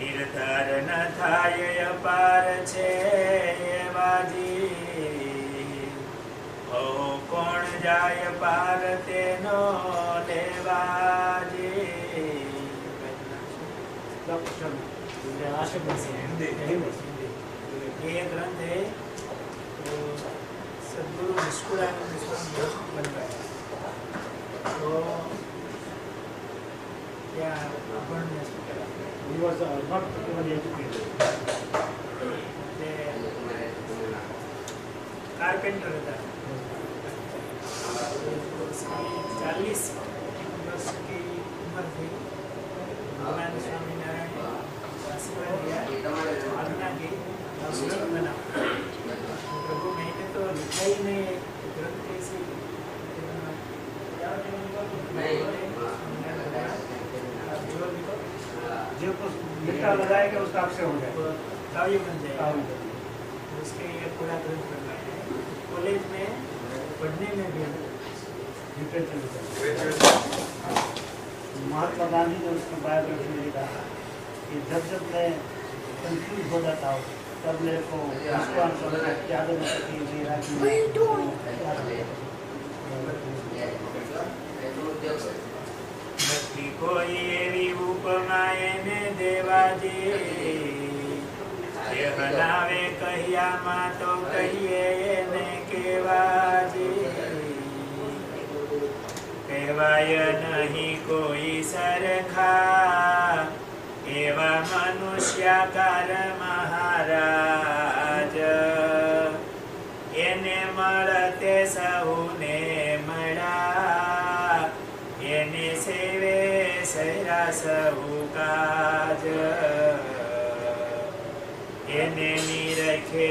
નિર્ધાર ન થાય અપાર છે એવાજી, ઓ કોણ જાય પાર તેનો લેવાજી. ये ग्रंथ है तो सदगुरु निष्कुलानंद स्वामी बनवाया. तो क्या अभ्यास करा? He was not particularly educated. Carpenter था. 40 वर्ष की उम्र थी. भगवान स्वामीनारायण आशीर्वाद दिया, आज्ञा की पुस्तक बना. प्रभु मैंने तो लिखा ही नहीं ग्रंथ कैसे जो कुछ मिट्टा लगाएगा उसका आपसे हो जाएगा, काव्य बन जाएगा. उसके लिए पूरा ग्रंथ बनवाया है. कॉलेज में पढ़ने में भी महात्मा गांधी ने उसकी बायोग्राफी में लिखा कि जब जब मैं कंफ्यूज हो जाता हूँ तब मेरे को याद हो सकती मेरा कि कोई एवी उपमा एने देवाजी, ये बनावे कहिया मां तो कहिए एने केवाजी. कहेवाय नहीं कोई सरखा एवा मनुष्याकार महाराज, एने મળતે સહુને મળા, એને સેવે સૈરા સહુ કાજ, એને નિરખે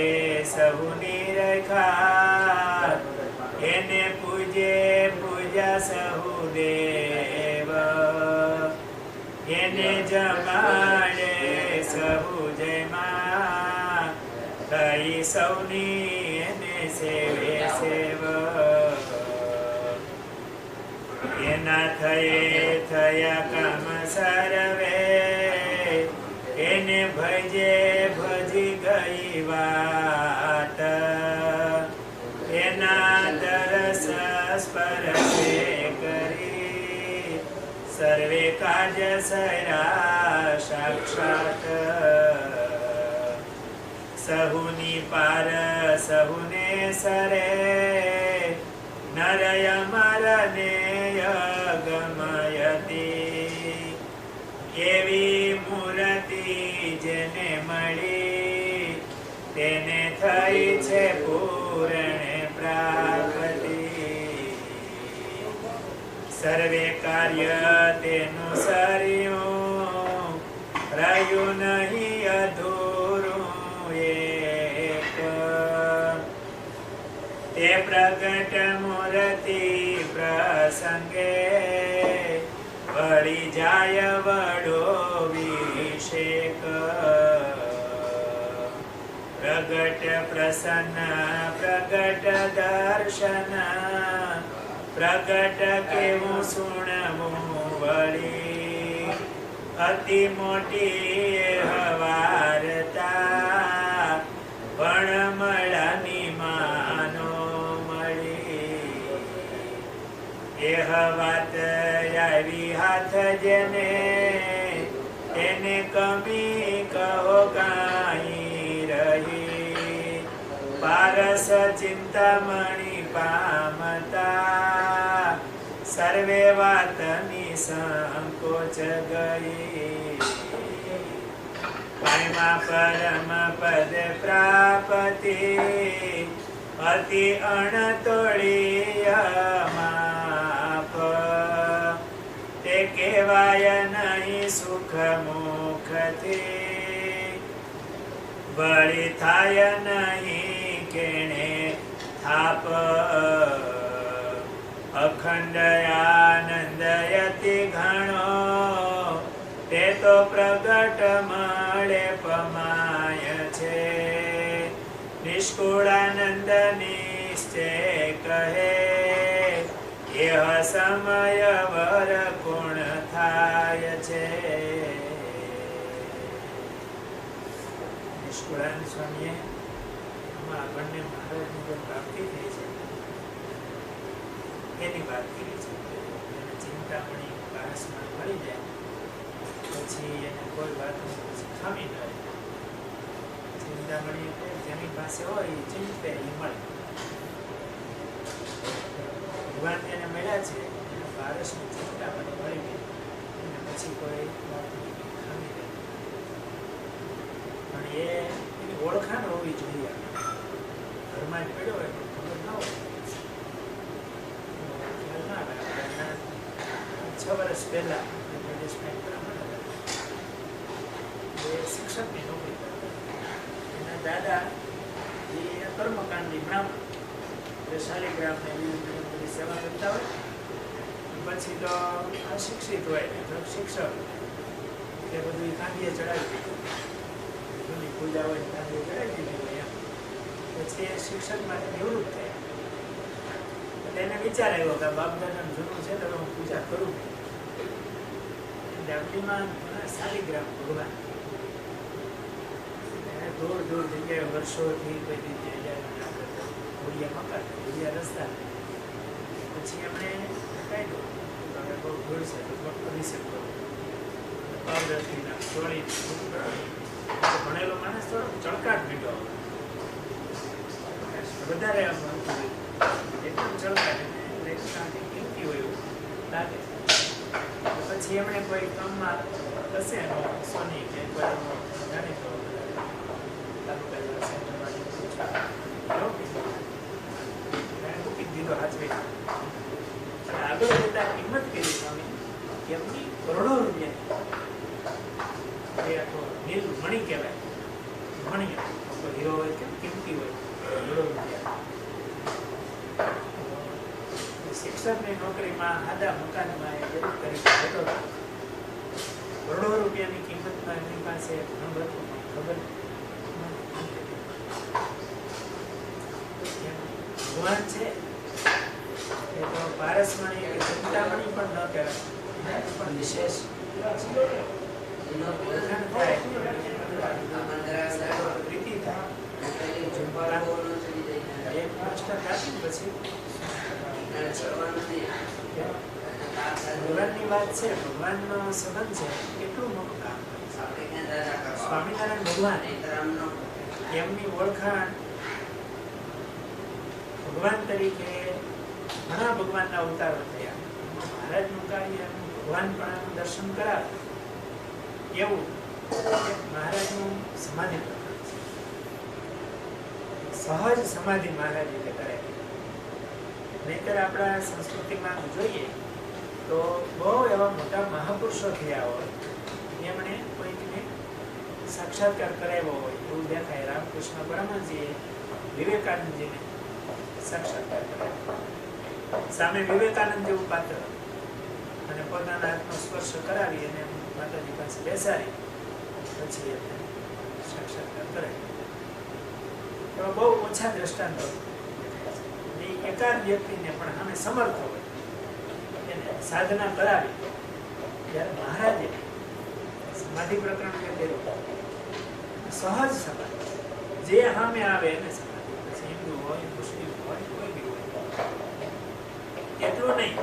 સહુ નિરખા, એને પૂજે પૂજા સહુ દેવ, એને જમાડે સહુ જયમાં, થઈ સૌની એને સેવે સેવ. એના થયે થયા કામ સર્વે, એને ભજે ભજી ગઈ વાત, એના દરસ સ્પર્શે કરી સર્વે કાજ સરા સાક્ષાત. સહુની પાર સહુને સરે, નરય મરને ગમયતી, એવી મૂર્તિ જેને મળી તેને થઈ છે પૂર્ણ પ્રાપ્તિ. સર્વે કાર્ય તેનું સર્યું, રહ્યું નહીં અધૂરું એક. તે પ્રગટ મૂર્તિ પ્રસંગે વળી જાય વડો વિષેક. પ્રગટ પ્રસન્ન પ્રગટ દર્શન, પ્રગટ કેવું સુણવું વળી, અતિ મોટી હવારતા પણ મળાની માનો મળી. એ વાત આવી હાથ જેને, એને કમી કહો કાંઈ રહી, પારસ ચિંતામણી પામતા, સર્વે વાતની સંકોચ ગઈ. પાયમાં પરમ પદ પ્રાપતિ, અતિ અણતોળીય માપ, તે કહેવાય નહીં સુખ મુખથી, વળી થાય નહીં કેણે થાપ અખંડ આનંદ યતિ ઘણો તે તો પ્રગટ મળે પમાય છે નિષ્કુળાનંદ નિશ્ચય કહે એહ સમય વર કોણ થાય છે. નિષ્કુળાનંદ સ્વામીએ આપણને મહારાજની જે પ્રાપ્તિ થઈ છે એની વાત કરી છે. એને ચિંતામણી પારસમાં મળી જાય પછી એને કોઈ વાતનું પછી ખામી ન રહે. ચિંતામણી એટલે જેની પાસે હોય એ ચિંતે એ મળે. ભગવાન એને મળ્યા છે એને પારસની ચિંતામણી મળી ગઈ અને પછી કોઈ વાતની ખામી રહે પણ એની ઓળખાણ હોવી જોઈએ. ઘરમાં જ પડ્યો હોય પણ ખબર ન હોય 6 વર્ષ પહેલા શિક્ષકની નોકરી કરતા. એના દાદા એ કર્મકાંડી બ્રાહ્મણ શાલિગ્રામને બધી સેવા કરતા હોય. પછી તો અશિક્ષિત હોય ને શિક્ષક એ બધું કાંડીએ ચડાવી દીધું. જૂની પૂજા હોય કાંડીએ ચડાવી દીધી હોય એમ. પછી એ શિક્ષકમાંથી નિવૃત્ત થયા. એને વિચાર આવ્યો કે બાપ દાદાનું જૂનું છે તો હું પૂજા કરું. દાવડીમાં શાલિગ્રામ ભગવાન દૂર દૂર જગ્યાએ વર્ષોથી બધી ઘોડિયા મકાન ઘોડિયા રસ્તા. પછી એમણે કાઢ્યું હવે બહુ ભૂલ છે તો કરી શકો પાવડરથી ચોળી ભણેલો માણસ થોડો ચળકાટ મીઠો વધારે એકદમ ચળકાટ કિંમતી હોય એવું લાગે. પછી એમણે કોઈ કામમાં હશે સોની કે કોઈ જાણીતો મૂકી દીધો હાથવી. આગળ જતા કિંમત કરી સ્વામી કે એમની કરોડો રૂપિયા એ આખો નીલ મણી કહેવાય. મણી હીરો હોય કેમ કિંમતી હોય કરોડો રૂપિયા. શિક્ષકની નોકરીમાં આદા મકાનમાં એ જરૂર કરી જતો કરોડો રૂપિયાની કિંમતમાં એમની પાસે ઘણું બધું ખબર. ભગવાન છે એ તો પારસમણી કે ચિંતામણી પણ ન કહેવાય પણ વિશેષ પ્રીતિ થાય. એક પુસ્તક આપી પછી ભગવાનની વાત છે. ભગવાનનો સંબંધ છે કેટલું મોટું કામ. સ્વામિનારાયણ ભગવાન એમની ઓળખાણ ભગવાન તરીકે ઘણા ભગવાનના અવતારો થયા. મહારાજનું કાર્ય ભગવાનપણાનું દર્શન કરાવે એવું મહારાજનું સમાધિ પ્રકરણ છે. સહજ સમાધિ મહારાજ એટલે કરે. નહીતર આપણા સંસ્કૃતિમાં જોઈએ તો બહુ એવા મોટા મહાપુરુષો થયા હોય એમણે કોઈકને સાક્ષાત્કાર કરાવ્યો હોય એવું દેખાય. રામકૃષ્ણ પરમહંસજીએ વિવેકાનંદજીને સાક્ષાત્કાર કરાવ્યો. સામે વિવેકાનંદ જેવું પાત્ર અને પોતાના હાથનો સ્પર્શ કરાવી અને માતાજી પાસે બેસાડી પછી એમને સાક્ષાત્કાર કરાવ્યો. એવા બહુ ઓછા દ્રષ્ટાંતો. એકાદ વ્યક્તિને પણ અમે સમર્થ હોય એને સાધના કરાવી. જ્યારે મહારાજે સમાધિ પ્રકરણ કર્યું સહજ સમાધિ જે સામે આવે એને સમાધિ. પછી હિન્દુ હોય મુસ્લિમ હોય કોઈ બી હોય એટલું નહીં.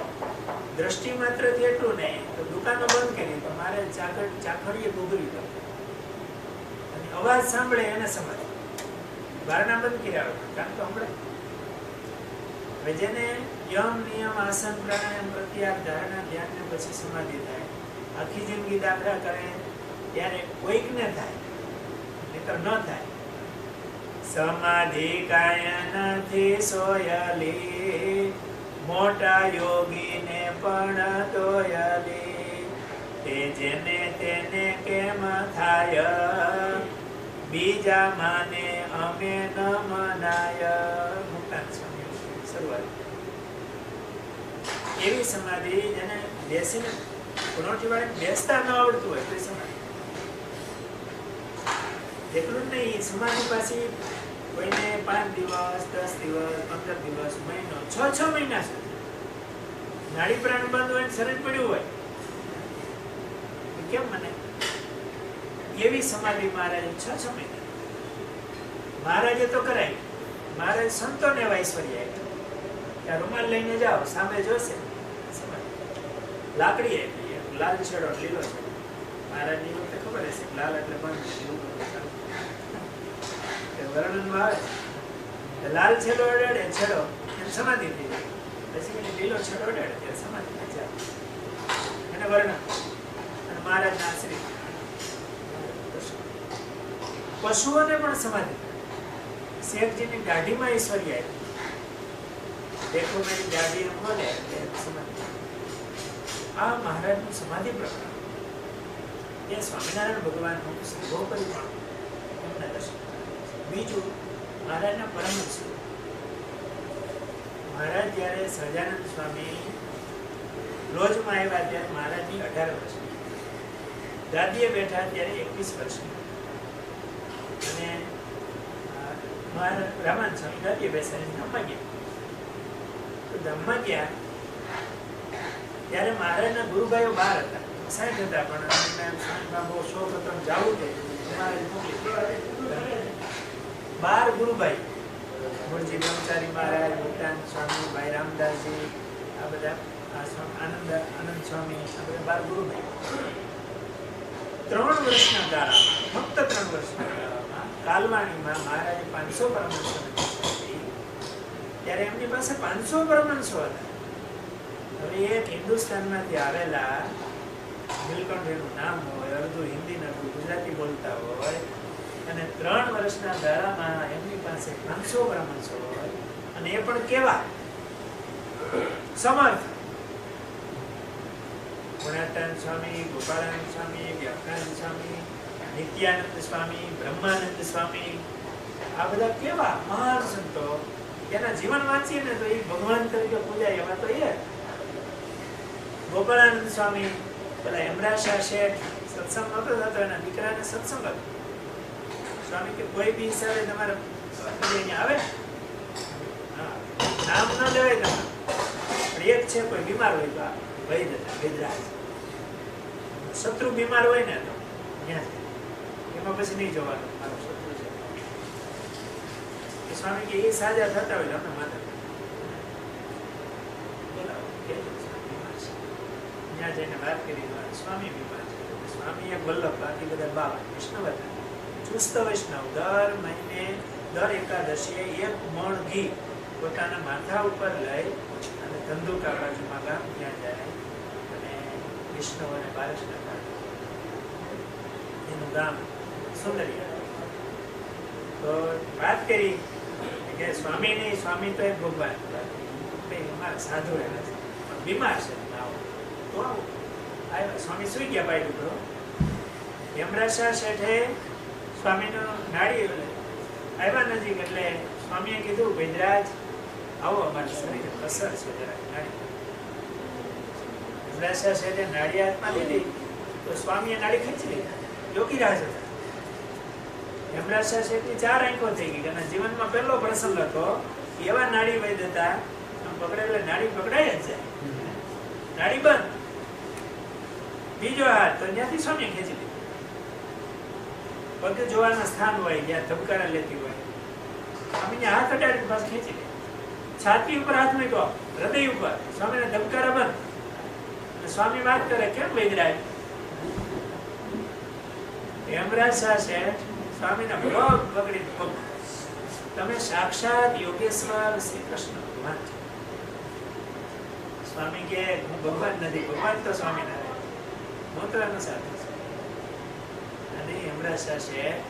દ્રષ્ટિ માત્રથી એટલું નહીં તો દુકાનો બંધ કરી તો મારે ચાખડીએ ગુગરી દો અને અવાજ સાંભળે એને સમાધિ. બારણા બંધ કર્યા કારણ તો હમણાં જેને યમ નિયમ આસન પ્રાણાયામ પ્રત્યાહાર ધારણા ધ્યાન ને પછી સમાધિ થાય. આખી જિંદગી દાખલા કરે ત્યારે કોઈક ને થાય નહીતર ન થાય. સમાધિ કાય નથી સોયલી મોટા યોગી ને પણ તોયલી તે જેને તેને કેમ થાય બીજા માને અમે નમનાય મુક્તાન સ્વામી શરૂઆત. એવી સમાધિ જેને બેસીને પુનોઠી વાળીને બેસતા ન આવડતું હોય તો સમાધિ. એટલું જ નહીં, સમાધિ પાછી કોઈને 5 દિવસ 10 દિવસ 15 દિવસ મહિનો 6 મહિના સુધી નાડી પ્રાણ બંધ હોય, શરીર પડ્યું હોય, કેમ મને એવી સમાધિ મહારાજે 6 મહિના. મહારાજે તો કરાય. મહારાજ સંતોને એવા ઐશ્વર્ય આપ્યા. રૂમાલ લઈને જાઓ, સામે જોશે લાકડી આપી, લાલ છેડો લીલો છે. મહારાજની વખતે ખબર હશે લાલ એટલે બંધ, વર્ણનમાં આવે લાલ છેડો અડાડે છેડો એમ સમાધિ થઈ જાય. પછી લીલો છેડો અડાડે ત્યારે સમાધિ થઈ જાય. એને વર્ણન અને મહારાજના આશ્રિત પશુઓને પણ સમાધિ. શેખજીની દાઢીમાં ઐશ્વર્ય આવી. દેખો મેરી દાઢી એમ બોલે સમાધિ. આ મહારાજનું સમાધિ પ્રકરણ એ સ્વામિનારાયણ ભગવાનનું સર્વોપરી પણ એમના દર્શન. બીજું મહારાજના પરમહંસ. મહારાજ જ્યારે સહજાનંદ સ્વામી લોજમાં આવ્યા ત્યારે મહારાજની 18 વર્ષની, ગાદીએ બેઠા ત્યારે 21 વર્ષની, અને રામાનંદ સ્વામી ગાદીએ બેસાડીને ધામમાં ગયા. તો ધામમાં ગયા ત્યારે મહારાજના ગુરુભાઈઓ 12 હતા, 60 હતા, પણ સ્વામીમાં બહુ શોખ હતો, જવું છે. મહારાજ મોકલી 12 ગુરુભાઈ, મુરજી બ્રહ્મચારી મહારાજ, મુક્તાનંદ સ્વામી, ભાઈ રામદાસજી, આ બધા આનંદ સ્વામી, આ બધા 12 ગુરુભાઈ. 3 વર્ષના ગાળામાં, ફક્ત 3 વર્ષના ગાળામાં કાલવાણીમાં મહારાજે 500 પરમહંસોને ત્યારે એમની પાસે 500 પરમહંસો હતા. હવે એક હિન્દુસ્તાનમાંથી આવેલા નીલકંઠનું નામ હોય, અડધું હિન્દી ને અડધું ગુજરાતી બોલતા હોય, અને 3 વર્ષના ગાળામાં એમની પાસે 500 પરમહંસો હોય, અને એ પણ કેવા સમર્થ. ગુણાતીતાનંદ સ્વામી, ગોપાળાનંદ સ્વામી, વ્યાખ્યાનંદ સ્વામી, નિત્યાનંદ સ્વામી, બ્રહ્માનંદ સ્વામી, આ બધા કેવા મહાન સંતો. એના જીવન વાંચીએ ને તો એ ભગવાન તરીકે પૂજાય એવા તો એ. ગોપાળાનંદ સ્વામી પેલા હેમરાશા શેઠ સત્સંગ નહોતો થતો, એના દીકરાને સત્સંગ હતો. સ્વામી કે કોઈ બી હિસાબે તમારે અહીંયા આવે નામ ન લેવાય તમારે, પણ એક છે કોઈ બીમાર હોય તો વૈદ હતા, વૈદરાજ. શત્રુ બીમાર હોય ને તો ત્યાં એમાં પછી નહીં જોવાનું મારો શત્રુ છે. સ્વામી કે એ સાજા થતા હોય આપણે માતા બોલાવો ત્યાં જઈને વાત કરી, સ્વામી બીમાર છે. સ્વામી એક વલ્લભ, બાકી બધા બાવા વૈષ્ણવ હતા, ચુસ્ત વૈષ્ણવ. દર મહિને દર એકાદશીએ 1 મણ ઘી પોતાના માથા ઉપર લઈ અને ધંધુકા બાજુમાં ગામ ત્યાં જાય અને વૈષ્ણવોને બારસના કાઢે. એનું ગામ સુંદરિયા. તો વાત કરી કે સ્વામી નહીં, સ્વામી તો એક ભગવાન, અમારા સાધુ એના છે પણ બીમાર છે, તો આવું સ્વામી સુઈ ગયા પાય ઉપર. યમરાજ શેઠે સ્વામીનો નાડી આવ્યા નજીક એટલે સ્વામીએ કીધું, વૈદરાજ આવો, અમારી શરીર અસર છે જરાક નાડી. યમરાજ શેઠે નાડી હાથમાં લીધી તો સ્વામીએ નાડી ખેંચી લીધી. યોગી રાજ હતા. યમરાજ શેઠની 4 આંખો થઈ ગઈ. એના જીવનમાં પહેલો પ્રસંગ હતો. એવા નાડી વૈદ હતા, આમ પકડે એટલે નાડી પકડાય જ જાય, નાડી બંધ. બીજો હાથ તો ત્યાંથી સ્વામીએ ખેંચી લીધી. પગે જોવાના સ્થાન હોય જ્યાં ધબકારા લેતી હોય, સ્વામીને હાથ અડાડીને પાછું ખેંચી લે. છાતી ઉપર હાથ મૂક્યો, હૃદય ઉપર, સ્વામીને ધબકારા બંધ. અને સ્વામી વાત કરે, કેમ વૈદરાજ? યમરાજ શેઠ સ્વામીના પગ પકડીને પગ, તમે સાક્ષાત યોગેશ્વર શ્રી કૃષ્ણ ભગવાન છો. સ્વામી કે હું ભગવાન નથી, ભગવાન તો સ્વામિનારાયણ, હું તો એનો સાથે છું. અને યમરાજ શેઠ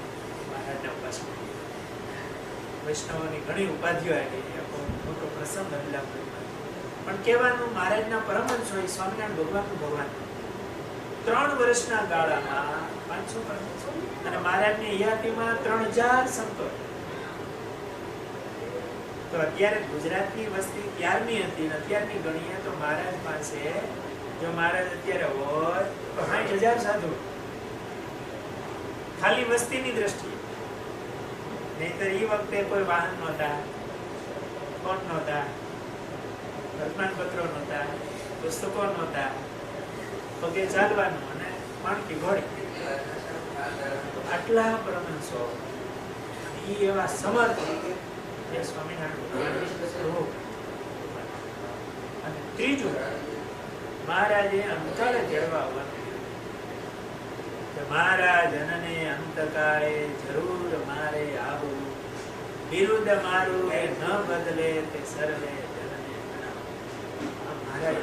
મહારાજના ઉપાસક. વૈષ્ણવોની ઘણી ઉપાધિઓ આવી, મોટો પ્રસંગ પણ કહેવાનું મહારાજના પરમહંસ હોય, સ્વામિનારાયણ ભગવાનનું ભગવાન. 3 વર્ષના ગાળામાં 500 પરમહંસો અને મહારાજની હયાતીમાં 3000 સંતો. તો અત્યારે ગુજરાતની વસ્તી ત્યારની હતી ને અત્યારની ગણીએ તો મહારાજ પાસે જો મહારાજ અત્યારે હોય તો 60,000 સાધુ ખાલી વસ્તીની દ્રષ્ટિએ. નહીતર એ વખતે કોઈ વાહન નહોતા, ફોન નહોતા, વર્તમાનપત્રો નહોતા, પુસ્તકો નહોતા, પગે ચાલવાનું અને માણકી ઘોડી. આટલા પરમહંસો એ એવા સમર્થ જે સ્વામિનારાયણ. અને ત્રીજું મહારાજે અંતરે જળવા આવવાનું. મહારાજ અનને અંતકાળે જરૂર મારે આવું, વિરુદ્ધ મારું એ ન બદલે તે સર્વે જનને મહારાજ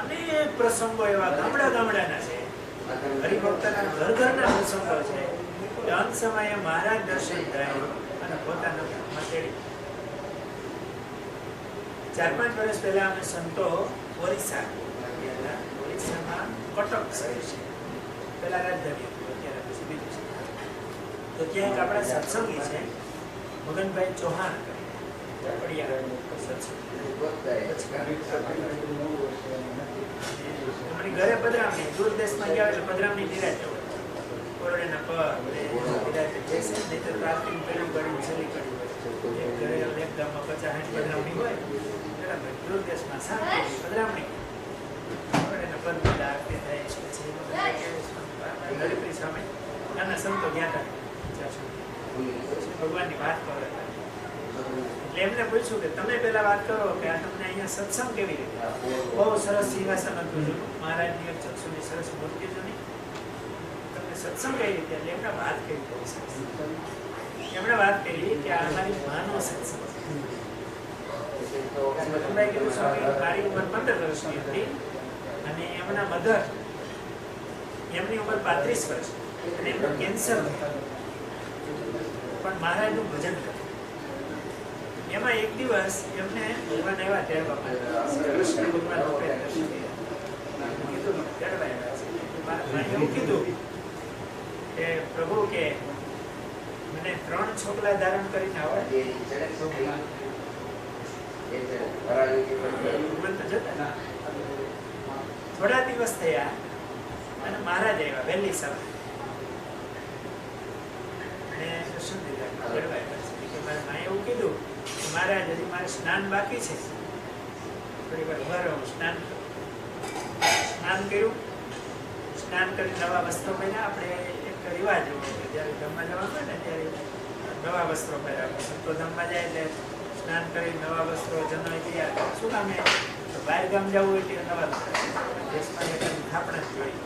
અનેક પ્રસંગો એવા ગામડાના છે, હરિભક્તના ઘરના પ્રસંગો છે. અંત સમયે મહારાજ દર્શન થાય અને પોતાના ધામમાં તેડી. 4-5 વર્ષ પહેલા અમે સંતો ઓરિસ્સામાં કટક શહેર છે, પેલા રાજધાની હતું, અત્યારે પછી બીજું છે. તો ત્યાં એક આપણા સત્સંગી છે મગનભાઈ ચૌહાણ, અમારી ઘરે પધરામણી, દૂર દેશમાં ગયા એટલે પધરામણી નિરાતે હોય. કોરડેના પગ નિરાતે બેસે, નહીં તો રાત્રિ પેલું ગળ્યું છેલ્લી ગળ્યું હોય. એક ઘરે એક ગામમાં 50-60 પધરામણી હોય, બરાબર. દૂર દેશમાં શાંતિ પધરામણી, કોરડેના પગ બધા આરતી થાય છે. પછી ગરીબની સામે નાના સંતો ગયા હતા, ભગવાનની વાત કરો. એટલે એમને પૂછ્યું કે તમે પેલા વાત કરો કે આ તમને અહીંયા સત્સંગ કેવી રીતે? બહુ સરસ સિંહાસન હતું જૂનું, મહારાજની એક ચક્ષુની સરસ મૂર્તિ જૂની, તમને સત્સંગ કઈ રીતે? એટલે એમણે વાત કરી બહુ સરસ. એમણે વાત કરી કે આ અમારી માનો સત્સંગ છે. મધુભાઈ કીધું સ્વામી મારી ઉંમર 15 વર્ષની હતી અને એમના મધર એમની ઉંમર 35 વર્ષ અને એમનું કેન્સર થયું, પણ મહારાજનું ભજન કર્યું. એમાં એક દિવસ એમને ભગવાન આવ્યા તેડવા માટે, કૃષ્ણ ભગવાન રૂપે દર્શન કર્યા. કીધું તેડવા આવ્યા છે. એવું કીધું કે પ્રભુ કે મને 3 છોકરા ધારણ કરીને આવડે. થોડા દિવસ થયા અને મહારાજ આવ્યા વહેલી સવારે અને દર્શન દીધા, તેડવા આવ્યા છે. મારા માએ એવું કીધું મહારાજ હજી મારે સ્નાન બાકી છે, થોડી વાર ઉભા રહો. સ્નાન કર્યું, સ્નાન કરી નવા વસ્ત્રો પહેર્યા. આપણે એક રિવાજ એવો કે જયારે ધમમાં જવાનું હોય ને ત્યારે નવા વસ્ત્રો પહેર્યા. સંતો ધમમાં જાય એટલે સ્નાન કરી નવા વસ્ત્રો જનોઈ તૈયાર. શું કામ એ બહાર ગામ જવું હોય ત્યારે નવા દેશમાં થાપણા જ જોઈએ.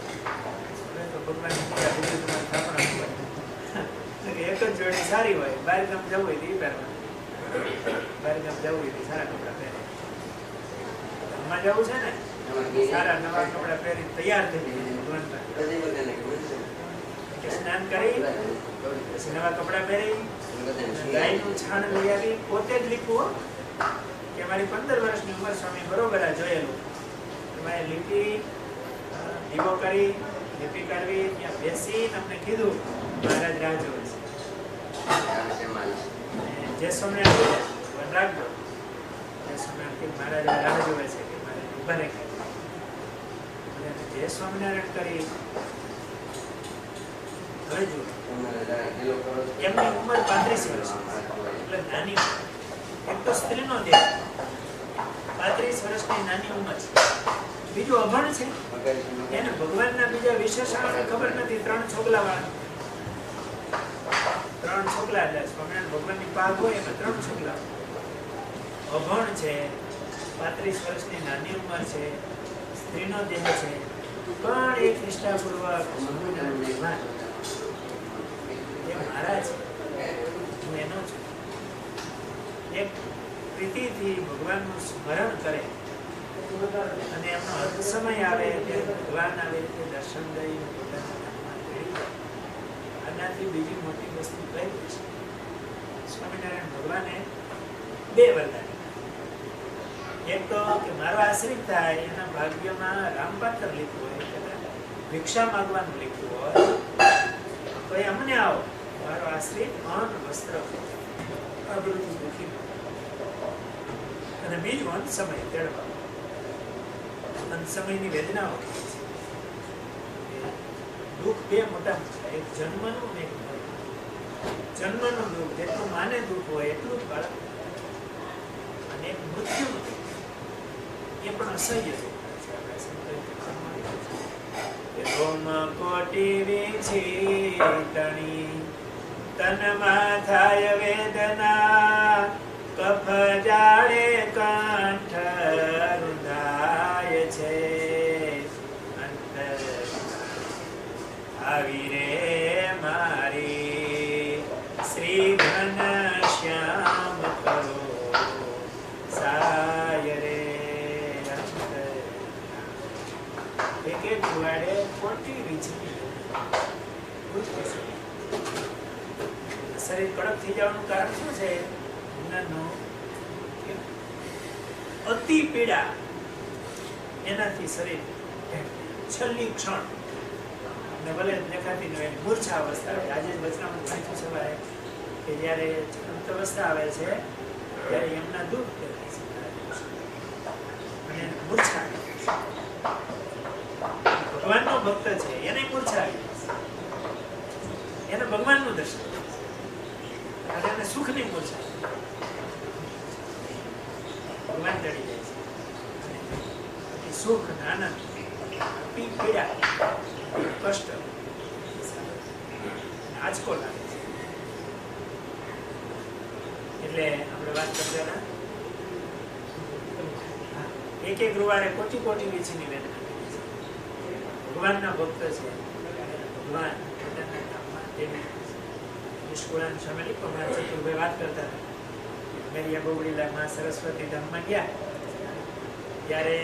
તો ભગવાનની પૂજા બીજું તમારે થાપણા જ હોય. એક જ જોડી સારી હોય, બહાર ગામ જવું હોય તો એ પહેરવાનું. બહાર ગામ જવું હોય તો સારા કપડા પહેરે. ધમમાં જવું છે ને, સારા નવા કપડા પહેરી તૈયાર થઈ ભગવાન સ્નાન કરી પછી નવા કપડા પહેરી ગાયનું છાણ લઈ આવી, પોતે જ લીપવું કે મારી 15 વર્ષની ઉંમર સ્વામી બરોબર આ જોયેલું. એમાં લીપી દીવો કરી લીપી કરવી, ત્યાં બેસી અમને કીધું મહારાજ રાહ જોવે છે, જે સ્વામિનારાયણ રાખજો. જે સ્વામિનારાયણ મહારાજ રાહ જોવે છે કે મારે ઉભા રાખે. જે સ્વામિનારાયણ કરી હવે જુઓ, એમની ઉંમર 35 વર્ષ એટલે નાની. એક તો સ્ત્રીનો દેહ, 35 વર્ષની નાની ઉંમર છે. બીજું અભણ છે, એને ભગવાનના બીજા વિશેષણોની ખબર નથી. 3 છોકલા વાળા, 3 છોકલા એટલે સ્વામિનારાયણ ભગવાનની પાગ હોય એમાં 3 છોકલા. અભણ છે, 35 વર્ષની નાની ઉંમર છે, સ્ત્રીનો દેહ છે, પણ એક નિષ્ઠાપૂર્વક મહારાજ હું એનો છું. એક પ્રીતિથી ભગવાનનું સ્મરણ કરે અને એમનો અંત સમય આવે ત્યારે ભગવાન આવી રીતે દર્શન દઈ આનાથી બીજી મોટી વસ્તુ કઈ છે? સ્વામિનારાયણ ભગવાને 2 વરદાન. એક તો કે મારો આશ્રિત થાય એના ભાગ્યમાં રામપાત્ર લીધું હોય, ભિક્ષા માંગવાનું લીધું હોય તો એ અમને આવો, મારો આશ્રિત અન્ન વસ્ત્ર અભિરુચિ દુઃખી. અને બીજું અંત સમય તેડવા, અંત સમયની વેદનાઓ છે. દુઃખ બે મોટા મોટા, એક જન્મનું ને એક મરણનું. જન્મનું દુઃખ જેટલું માને દુઃખ હોય એટલું જ બાળક, અને એક મૃત્યુનું દુઃખ એ પણ અસહ્ય દુઃખ છે. રોમ કોટી વિછીટણી તનમાં થાય વેદના, કફ જાળે કંઠ રૂધાય છે. અંતર આવી રે મારી શ્રી ઘન શ્યામ કરો સાય રે. એક એક વાડે ખોટી વીજળી શરીર કડક થઈ જવાનું કારણ શું છે? જ્ઞાનનું અતિ પીડા, એનાથી શરીર છેલ્લી ક્ષણ ને ભલે દેખાતી ન હોય મૂર્છા અવસ્થા આવે. આજે જ વચનામૃત વાંચ્યું સવારે કે જ્યારે અંત અવસ્થા આવે છે ત્યારે એમના દુઃખ દેખાય છે અને મૂર્છા આવે છે. ભગવાનનો ભક્ત છે એને મૂર્છા આવી એને ભગવાનનું દર્શન અને એને સુખની મૂર્છા, ભગવાન ચડી જાય છે. સુખ અને આનંદ, પીડા, કષ્ટ આંચકો લાગે છે. એટલે આપણે વાત કરતા એક એક રૂવાડે કોટી કોટી વીછીની વેદના. ભગવાનના ભક્ત છે. ભગવાન પોતાના ધામમાં નિષ્કુળાન સ્વામી ચતુર્ભાઈ વાત કરતા હતા. મેરિયા બોવડીલામાં સરસ્વતી ધામમાં ગયા ત્યારે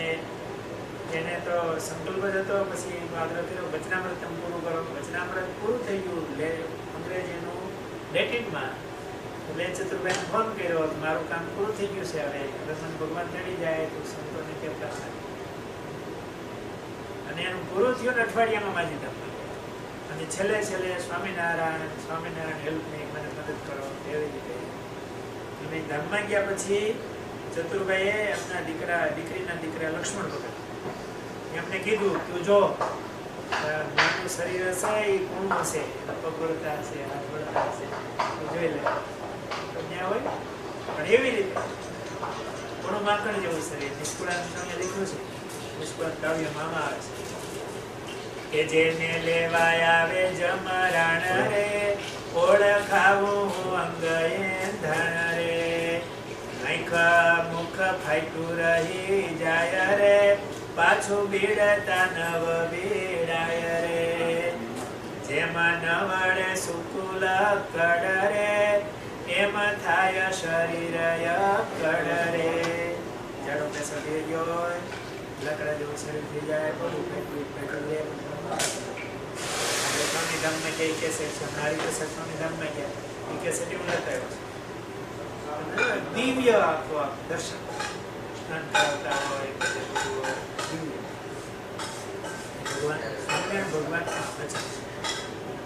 એને તો સંકલ્પ જ હતો. પછી આગ્રહ કર્યો વચનામૃત પૂરું કરો. વચનામૃત પૂરું થઈ ગયું અંગ્રેજીનું લેટિનમાં. એટલે ચતુર્ભાઈને ફોન કર્યો, મારું કામ પૂરું થઈ ગયું છે, હવે મને ભગવાન ચડી જાય તો સંતોને કેમ કરતા. અને એનું પૂરું થયું અઠવાડિયામાં માજી ધામમાં. અને છેલ્લે સ્વામિનારાયણ હેલ્પ નહીં, મને મદદ કરો એવી રીતે. અને ધામમાં ગયા પછી ચતુરભાઈએ એમના દીકરીના દીકરા લક્ષ્મણ ભગત એમને કીધું તું જો મારું શરીર હશે એ કોણ હશે, પગ વળતા હશે, હાથ વળતા હશે, જોઈ લે તો ત્યાં હોય. પણ એવી રીતે કોણું માકણ જેવું શરીર. નિષ્કુળાન સ્વામીએ લખ્યું છે, નિષ્કુળાન કાવ્યમાં આવે છે કે જેને લેવાય આવે જમરાણ રે, ઓળખાવું અંગ ધણ રે, આંખ મુખ ફાટ્યું રહી જાય રે, પાછું બીડતા નવ બીડાય રે, જેમાં નવડે સુકુલ કડ રે, એમ થાય શરીર કડ રે. જાડો પેસો થઈ ગયો હોય, લકડા જેવું શરીર થઈ જાય, બધું ફેંકવું લે. સ્વામી ધામમાં કે કેસેટ છે, મારી કેસેટ સ્વામી ધામમાં ગયા એ કેસેટ એવું લેતા આવ્યો છે. દિવ્ય આખો દર્શન સ્નાન કરાવતા હોય, દિવ્ય ભગવાન ભગવાન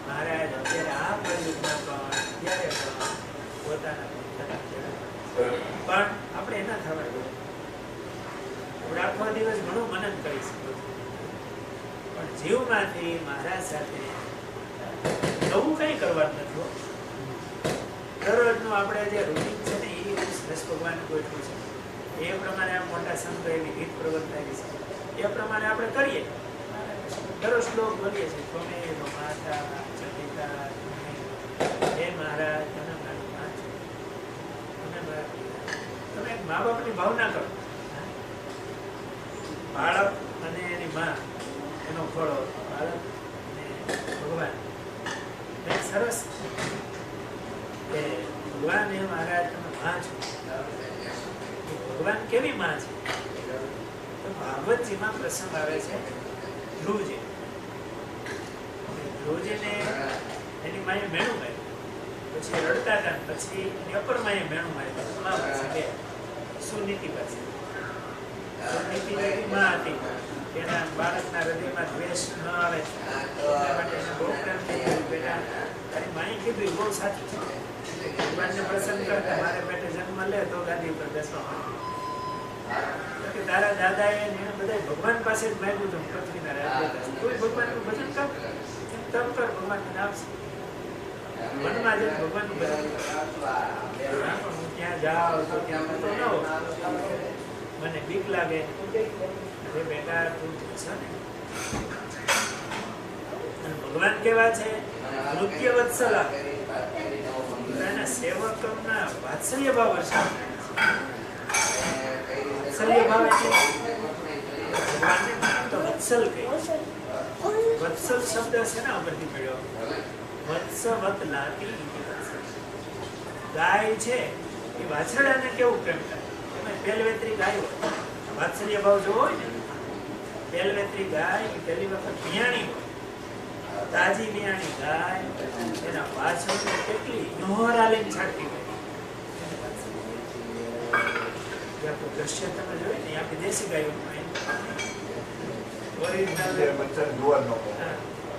મહારાજ અત્યારે આ પ્રયુગમાં પણ ત્યારે પોતાના પણ આપણે એના થવા જોઈએ. આપણે આખો દિવસ ઘણું મનન કરી શકીએ પણ જીવમાંથી મહારાજ સાથે નવું કઈ કરવાનું નથી. દરરોજનું આપણે જે રૂટીન છે ને એ દસ ભગવાન ગોઠવું છે એ પ્રમાણે આ મોટા સંતો એવી રીત પ્રવર્તા છે એ પ્રમાણે આપણે કરીએ. દરરોજ શ્લોક બોલીએ છીએ, તમે માતા ચંડિકા હે મહારાજ તમે મારી માં છો, તમે મારા પિતા. તમે એક મા બાપની ભાવના કરો. બાળક અને એની માં એનો ફળો બાળક અને ભગવાન સરસ કે ભગવાન એ મહારાજ તમે માં છો. ભગવાન કેવી માં છે તો ભાગવતજીમાં પ્રસંગ આવે છે ધ્રુવજી. ધ્રુવજીને એની માએ મેણું માર્યું, પછી રડતા હતા, પછી એની અપર માએ મેણું માર્યું. સુનીતિ પાસે સુનીતિ માં હતી, તેના બાળકના હૃદયમાં દ્વેષ ન આવે એટલા માટે એને બહુ પ્રેમ થઈ ગયો. બેટા તારી માએ કીધું બહુ સાચું છે, ભગવાનને પ્રસન્ન કરતા મારે પેટે જન્મ લે તો ગાદી ઉપર બેસવા કે તારા દાદાએ ને બધા ભગવાન પાસે જ માંગ્યું હતું પૃથ્વીના રાજા કોઈ ભગવાનનું ભજન કર તપ કર ભગવાનનું નામ મનમાં જે ભગવાનનું ભજન હું ત્યાં જાઉં તો ત્યાં તો ન હોઉં મને બીક લાગે અરે બેટા તું છે ને ભગવાન કેવા છે નૃત્ય વત્સલા એના સેવકોના વાત્સલ્ય ભાવ વર્ષા વાત્સલ્ય ભાવ એટલે ભગવાનને તો વત્સલ કહે વત્સલ શબ્દ છે ને ઉપરથી મળ્યો વત્સવત લાતી ગાય છે એ વાછરડાને કેવું પ્રેમ કરે એમાં પહેલવેતરી ગાય હોય વાત્સલ્ય ભાવ જોવો હોય ને પહેલવેતરી ગાય એ પહેલી વખત વિયાણી હોય તાજી વિયાણી ગાય એના પાછળ કેટલી નોહરા લઈને છાંટતી હોય દ્રશ્ય તમે જોયું ને આપણી દેશી ગાયો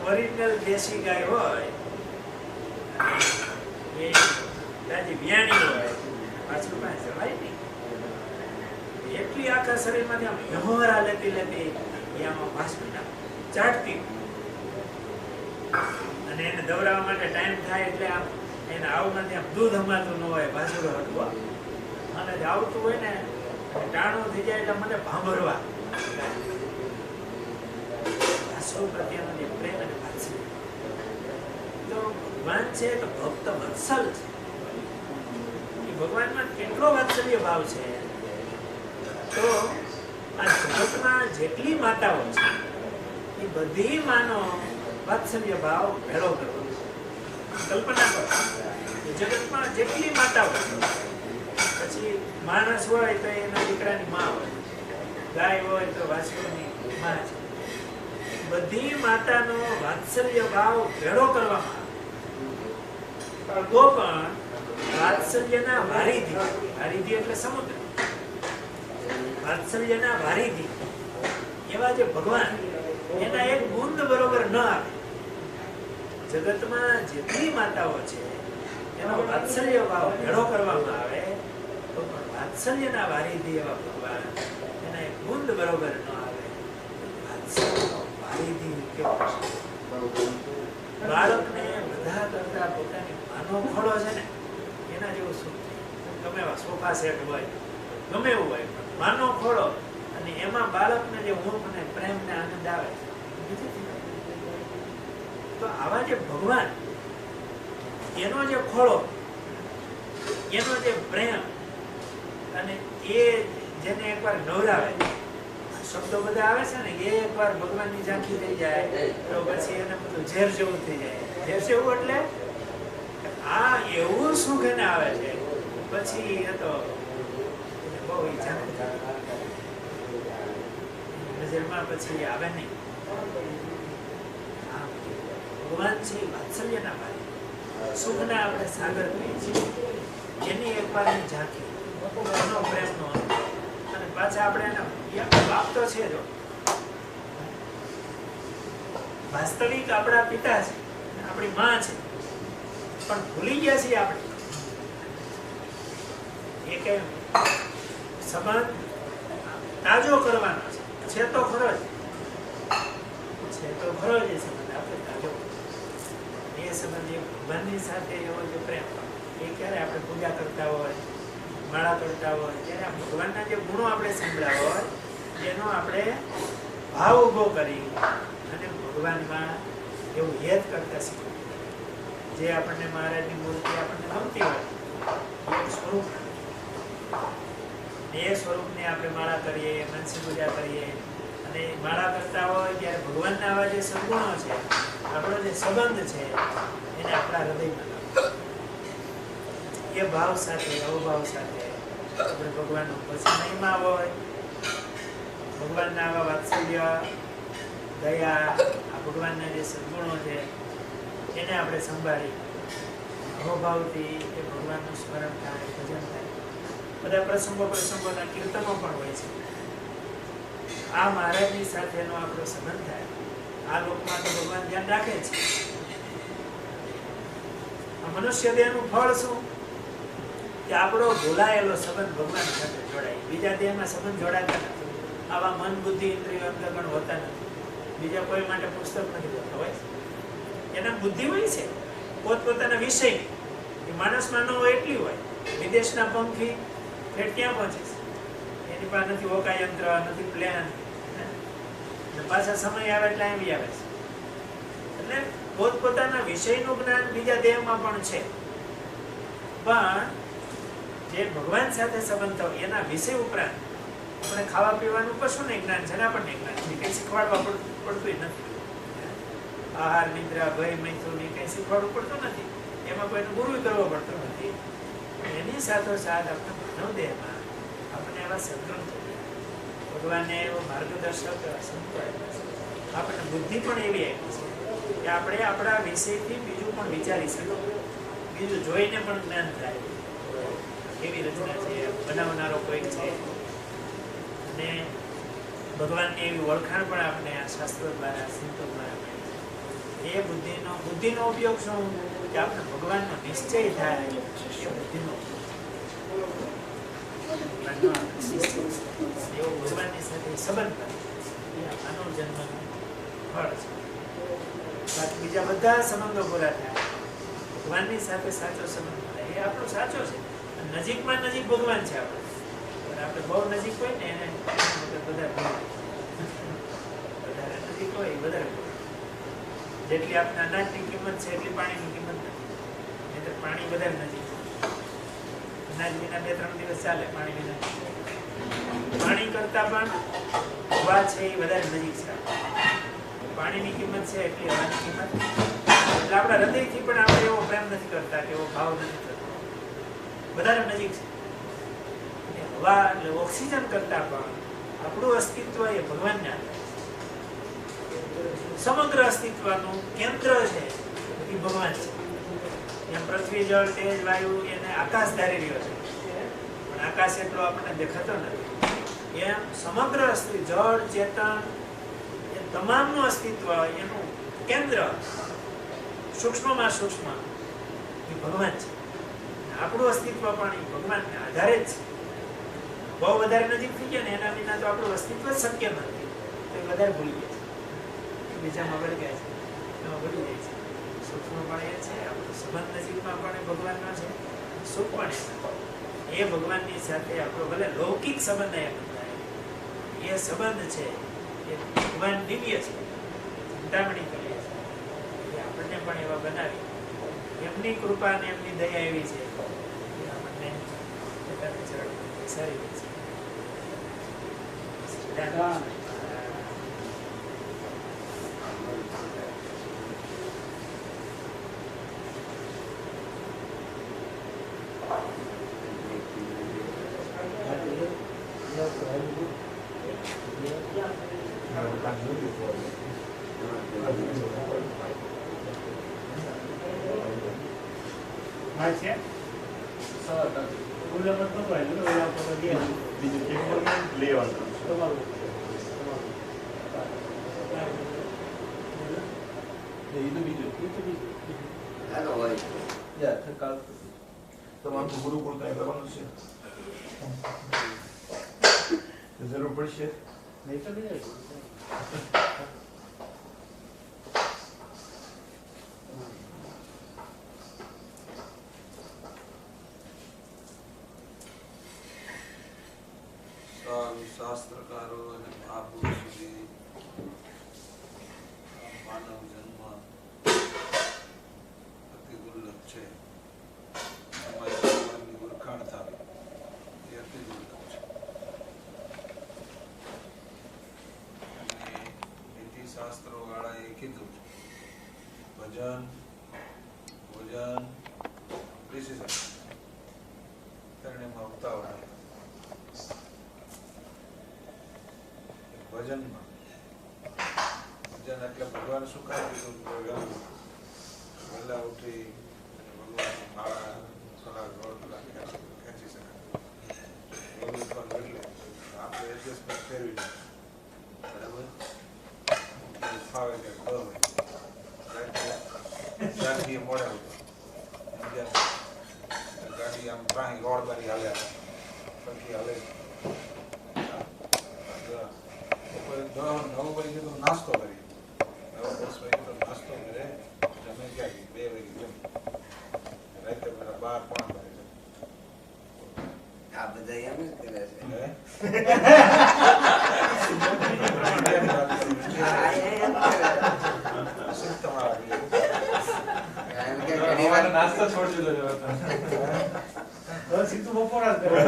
ઓરિજિનલ દેશી ગાય હોય એ તાજી વિયાણી હોય પાછળ પાસે જવાય નહીં એટલી આખા શરીરમાંથી આમ નહોરા લેતી લેતી એ આમાં પાછળ ચાટતી અને એને દવડાવવા માટે ટાઈમ થાય એટલે આમ એને આવમાંથી આમ દૂધ અમાતું ન હોય પાછળ હટવા અને આવતું હોય ને ટાણું થઈ જાય એટલે મને ભાંભરવા સૌ પ્રત્યેનો જે પ્રેમ અને વાત્સલ્ય તો ભગવાન છે તો ભક્ત વત્સલ છે એ ભગવાનમાં કેટલો વાત્સલ્ય ભાવ છે તો આ જગતમાં જેટલી માતાઓ છે એ બધી માનો વાત્સલ્ય ભાવ ભેળો કરવો કલ્પના કરો જગતમાં જેટલી માતાઓ છે પછી માણસ હોય તો એના દીકરાની માં હોય ગાય હોય તો વાછરડાની માં છે બધી માતાનો વાત્સલ્ય ભાવ ભેળો કરવામાં આવે તો પણ વાત્સલ્યના વારીધી એટલે સમુદ્ર વાત્સલ્યના વારીધી એવા જે ભગવાન એના એક બુંદ બરોબર ન આવે જગતમાં જેટલી માતાઓ છે એનો વાત્સલ્ય ભાવ ભેળો કરવામાં આવે તો પણ વાત્સલ્યના વારીધી એવા ભગવાન એના એક બુંદ બરોબર ન આવે બાળકને બધા કરતા પોતાની માનો ખોળો છે ને એના જેવું સુખ ગમે એવા સોફા સેટ હોય ગમે એવું હોય માનો ખોળો અને એમાં બાળકને જે ઊંઘ ને પ્રેમ ને આનંદ આવે તો આવા જે ભગવાન એનો જે ખોળો એનો જે પ્રેમ અને એ જેને એકવાર નવરાવે શબ્દો બધા આવે છે ને એ એકવાર ભગવાનની ઝાંખી થઈ જાય તો પછી એને બધું ઝેર જેવું થઈ જાય ઝેર જેવું એટલે આ એવું સુખ એને આવે છે પછી એ તો બહુ ઝાંખી નજરમાં પછી આવે નહીં ભગવાન છે વાત્સલ્યના ભાઈ સુખના આપણે સાગર કહીએ છીએ એની એકવારની ઝાંખી એનો પ્રેમનો અને પાછા આપણે એના બાપ તો છે જો વાસ્તવિક આપણા પિતા છે આપણી માં છે પણ ભૂલી ગયા છીએ આપણે એ કે સંબંધ તાજો કરવાનો છે તો ખરો જ છે તો ખરો જ એ સંબંધ આપણે તાજો એ સંબંધ એ ભગવાનની સાથે એવો જે પ્રેમ એ ક્યારે આપણે પૂજા કરતા હોય માળા કરતા હોય ત્યારે ભગવાનના જે ગુણો આપણે સંભળાવ હોય એનો આપણે ભાવ ઉભો કરી અને ભગવાનમાં એવું હેત કરતા શીખવું જે આપણને મહારાજની મૂર્તિ આપણને ગમતી હોય એ સ્વરૂપ એ સ્વરૂપને આપણે માળા કરીએ મનસી પૂજા કરીએ અને માળા કરતા હોય ત્યારે ભગવાનના આવા જે સદગુણો છે આપણો જે સંબંધ છે એને આપણા હૃદયમાં એ ભાવ સાથે અવભાવ સાથે આપણે ભગવાનનો પછી મહિમા હોય ભગવાનના આવા વાત્સલ્ય દયા આ ભગવાનના જે સદગુણો છે એને આપણે સંભાળી અવભાવથી એ ભગવાનનું સ્મરણ થાય ભજન થાય બધા પ્રસંગોના કીર્તનો પણ હોય છે આ મહારાજની સાથેનો આપણો સંબંધ થાય આ લોકમાં તો ભગવાન ધ્યાન રાખે છે મનુષ્ય દેહનું ફળ શું? કે આપણો ભૂલાયેલો સંબંધ ભગવાન સાથે જોડાય. બીજા દેહમાં સંબંધ જોડાતા નથી. આવા મન બુદ્ધિ ઇન્દ્રિયો અંતર્ગણ હોતા નથી. બીજા કોઈ માટે પુસ્તક નથી હોતા હોય. એના બુદ્ધિ હોય છે પોતપોતાના વિષયની. એ માણસમાં ન હોય એટલી હોય. વિદેશના પંખી ફેર ક્યાં પહોંચે છે? એની પાસે નથી હોકાયંત્ર, નથી પ્લેન. પાછા સમય આવે એટલે આવી આવે છે. એટલે પોતપોતાના વિષયનું જ્ઞાન બીજા દેહમાં પણ છે. પણ જે ભગવાન સાથે સંબંધ થયો એના વિષય ઉપરાંત આપણે ખાવા પીવાનું કશું નહીં જ્ઞાન છે ને આપણને જ્ઞાન છે. કંઈ શીખવાડવા પડતું નથી. આહાર નિદ્રા ભય મૈથુન કંઈ શીખવાડવું પડતું નથી. એમાં કોઈનો ગુરુ કરવો પડતો નથી. એની સાથોસાથ આપણે માનવ દેહમાં આપણે એવા સંગ્રહ ભગવાનને એવો માર્ગદર્શક સંતો આપણને બુદ્ધિ પણ એવી આપી છે કે આપણે આપણા વિષયથી બીજું પણ વિચારી શકીએ, બીજું જોઈને પણ જ્ઞાન થાય. એવી રચના છે, બનાવનારો કોઈક છે. અને ભગવાનની એવી ઓળખાણ પણ આપણે આ શાસ્ત્રો દ્વારા સંતો દ્વારા મળી છે. એ બુદ્ધિનો ઉપયોગ શું? કે આપણે ભગવાનનો નિશ્ચય થાય એ બુદ્ધિનો એવો ભગવાનની સાથે સંબંધ એ માનવ જન્મનું ફળ છે. બાકી બીજા બધા સંબંધો પૂરા થાય, ભગવાનની સાથે સાચો સંબંધ થાય એ આપણો સાચો છે. નજીકમાં નજીક ભગવાન છે આપણે. આપણે બહુ નજીક હોય ને એને બધા વધારે નજીક હોય વધારે. જેટલી આપણે અનાજની કિંમત છે એટલી પાણીની કિંમત નથી. નહીં તો પાણી વધારે નજીક. અનાજ વિના 2-3 દિવસ ચાલે, પાણી વિના. પાણી કરતા પણ હવા છે એ વધારે નજીક છે. પાણીની કિંમત છે એટલી હવાની કિંમત. એટલે આપણા હૃદયથી પણ આપણે એવો પ્રેમ નથી કરતા કે એવો ભાવ નથી કરતા. વધારે નજીક છે. હવા એટલે ઓક્સિજન કરતા પણ આપણું અસ્તિત્વ એ ભગવાનને આધારે. સમગ્ર અસ્તિત્વનું કેન્દ્ર છે એ ભગવાન છે. એમ પૃથ્વી જળ તેજ વાયુ એને આકાશ ધારી રહ્યો છે, પણ આકાશ એટલો આપણને દેખાતો નથી. એમ સમગ્ર અસ્તિત્વ જળ ચેતન એ તમામનું અસ્તિત્વ એનું કેન્દ્ર સૂક્ષ્મમાં સૂક્ષ્મ એ ભગવાન છે. આપણું અસ્તિત્વ પણ એ ભગવાનને આધારે જ છે. બહુ વધારે નજીક થઈ ગયા ને એના વિના તો આપણું અસ્તિત્વ જ શક્ય નથી. તો એ વધારે ભૂલી ગયા છે, બીજામાં વળી ગયા છે, એમાં ભૂલી જાય છે. સૂક્ષ્મ પણ એ છે, આપણો સંબંધ નજીકમાં પણ ભગવાનનો છે, સુખ પણ એ ભગવાનની સાથે આપણો ભલે લૌકિક સંબંધ એ બંધાય, એ સંબંધ છે એ ભગવાન દિવ્ય છે, ચિંતામણી કરીએ છે. એ આપણને પણ એવા બનાવી એમની કૃપા અને એમની દયા એવી છે કે આપણને પોતાની ચરણ સારી રહે છે. જરૂર પડશે નહીં તો નહીં. શાસ્ત્રકારો અને મહાપુરુષ સુધી માનવ જન્મ અતિ દુર્લભ છે. ભગવાનની ઓળખાણ થવી એ અતિ દુર્લભ છે. અને નીતિશાસ્ત્રો વાળાએ કીધું ભજન ભોજન પ્રિસિઝન ત્રણેયમાં ઉતાવળ. ભજનમાં ભજન એટલે ભગવાન શું કામ કીધું? વહેલા ઉઠી ભગવાન માળા થોડા ગોળ ખેંચી શકાય એવું પણ એટલે આપણે એડજસ્ટમેન્ટ ફેરવી બરાબર ફાવે કે ખબર હોય મોડે ગાડી આમ ત્રાહી રોડ બારી હાલે સરખી હાલે બપોરે 9 વાગે તો નાસ્તો કરી 9-10 વાગે તો નાસ્તો કરે જમે ક્યાં 2 વાગે જમે રાતે બધા 12-5 વાગે આ બધા એમ જ કરે છે. કારણ કે ઘણી વાર નાસ્તો છોડી દીધો સીધું બપોરા જ કરે.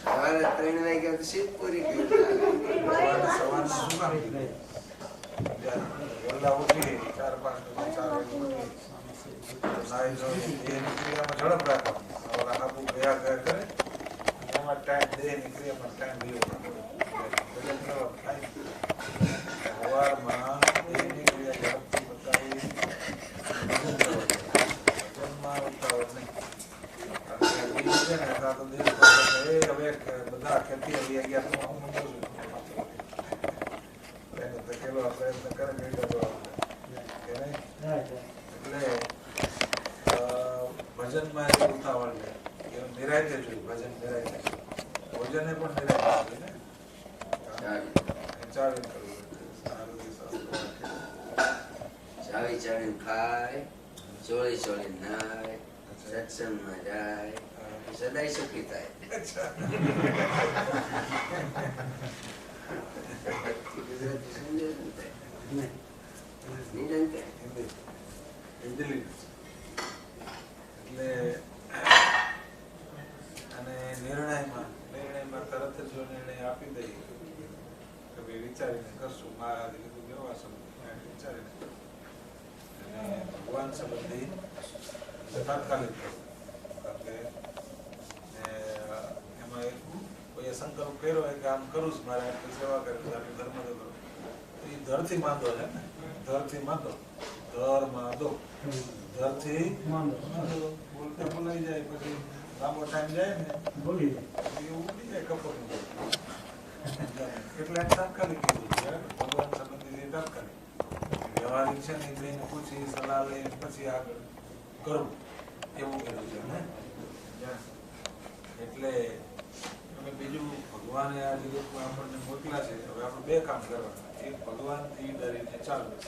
સવારે 3 વાગ્યા તો સીટ પૂરી કરી. સવારના શું કામ વહેલા ઉઠી 4-5 નાઈ ધોઈ દેહની ક્રિયામાં ઝડપ રાખવાની ઓલા હાબુ ગયા ગયા કરે એમાં ટાઈમ દેહની ક્રિયામાં ટાઈમ દીધો સવારમાં દેહની ક્રિયા ઝડપથી બતાવી વજનમાં ઉતાવળ નહીં હવે બધા ખેતી આવી ગયા તો હું એને ધકેલો પ્રયત્ન કરે એટલે ભજનમાં એ ઉતાવળ લે એનું નિરાયતે જોયું ભજન નિરાયતે ભોજને પણ નિરાયતે જોઈએ ને ચાવીને કરવું ચાવી ચાવીને ખાય, ચોળી ચોળી નાય, સત્સંગમાં જાય, સદાય સુખી થાય. ગુજરાતી સમજે ને તે? નહીં જાણતે? એટલે અને નિર્ણયમાં તરત જ જો નિર્ણય આપી દઈએ કે ભાઈ વિચારીને કરશું મહારાજે કીધું કેવા સંબંધી વિચારીને અને ભગવાન સંબંધી તાત્કાલિક કરવું કારણ કે એમાં કોઈ સંકલ્પ કર્યો હોય કે આમ કરું છું મારે આટલી સેવા કરી આટલી ધર્મ તો કરું એ ધરથી માંદો છે ને ધરથી માંદો ધરથી બોલતા બોલાઈ જાય પછી લાંબો ટાઈમ જાય ને બોલી એવું ઉડી જાય કપોટ એટલે તાત્કાલિક કીધું છે ભગવાન સંબંધી તાત્કાલિક વ્યવહારિક છે ને બેને પૂછી સલાહ લઈ પછી આગળ કરવું એવું કર્યું છે ને એટલે અમે બીજું ભગવાને આ જગતમાં આપણને મોકલા છે હવે આપણે 2 કામ કરવાના એક ભગવાનથી ડરીને ચાલવું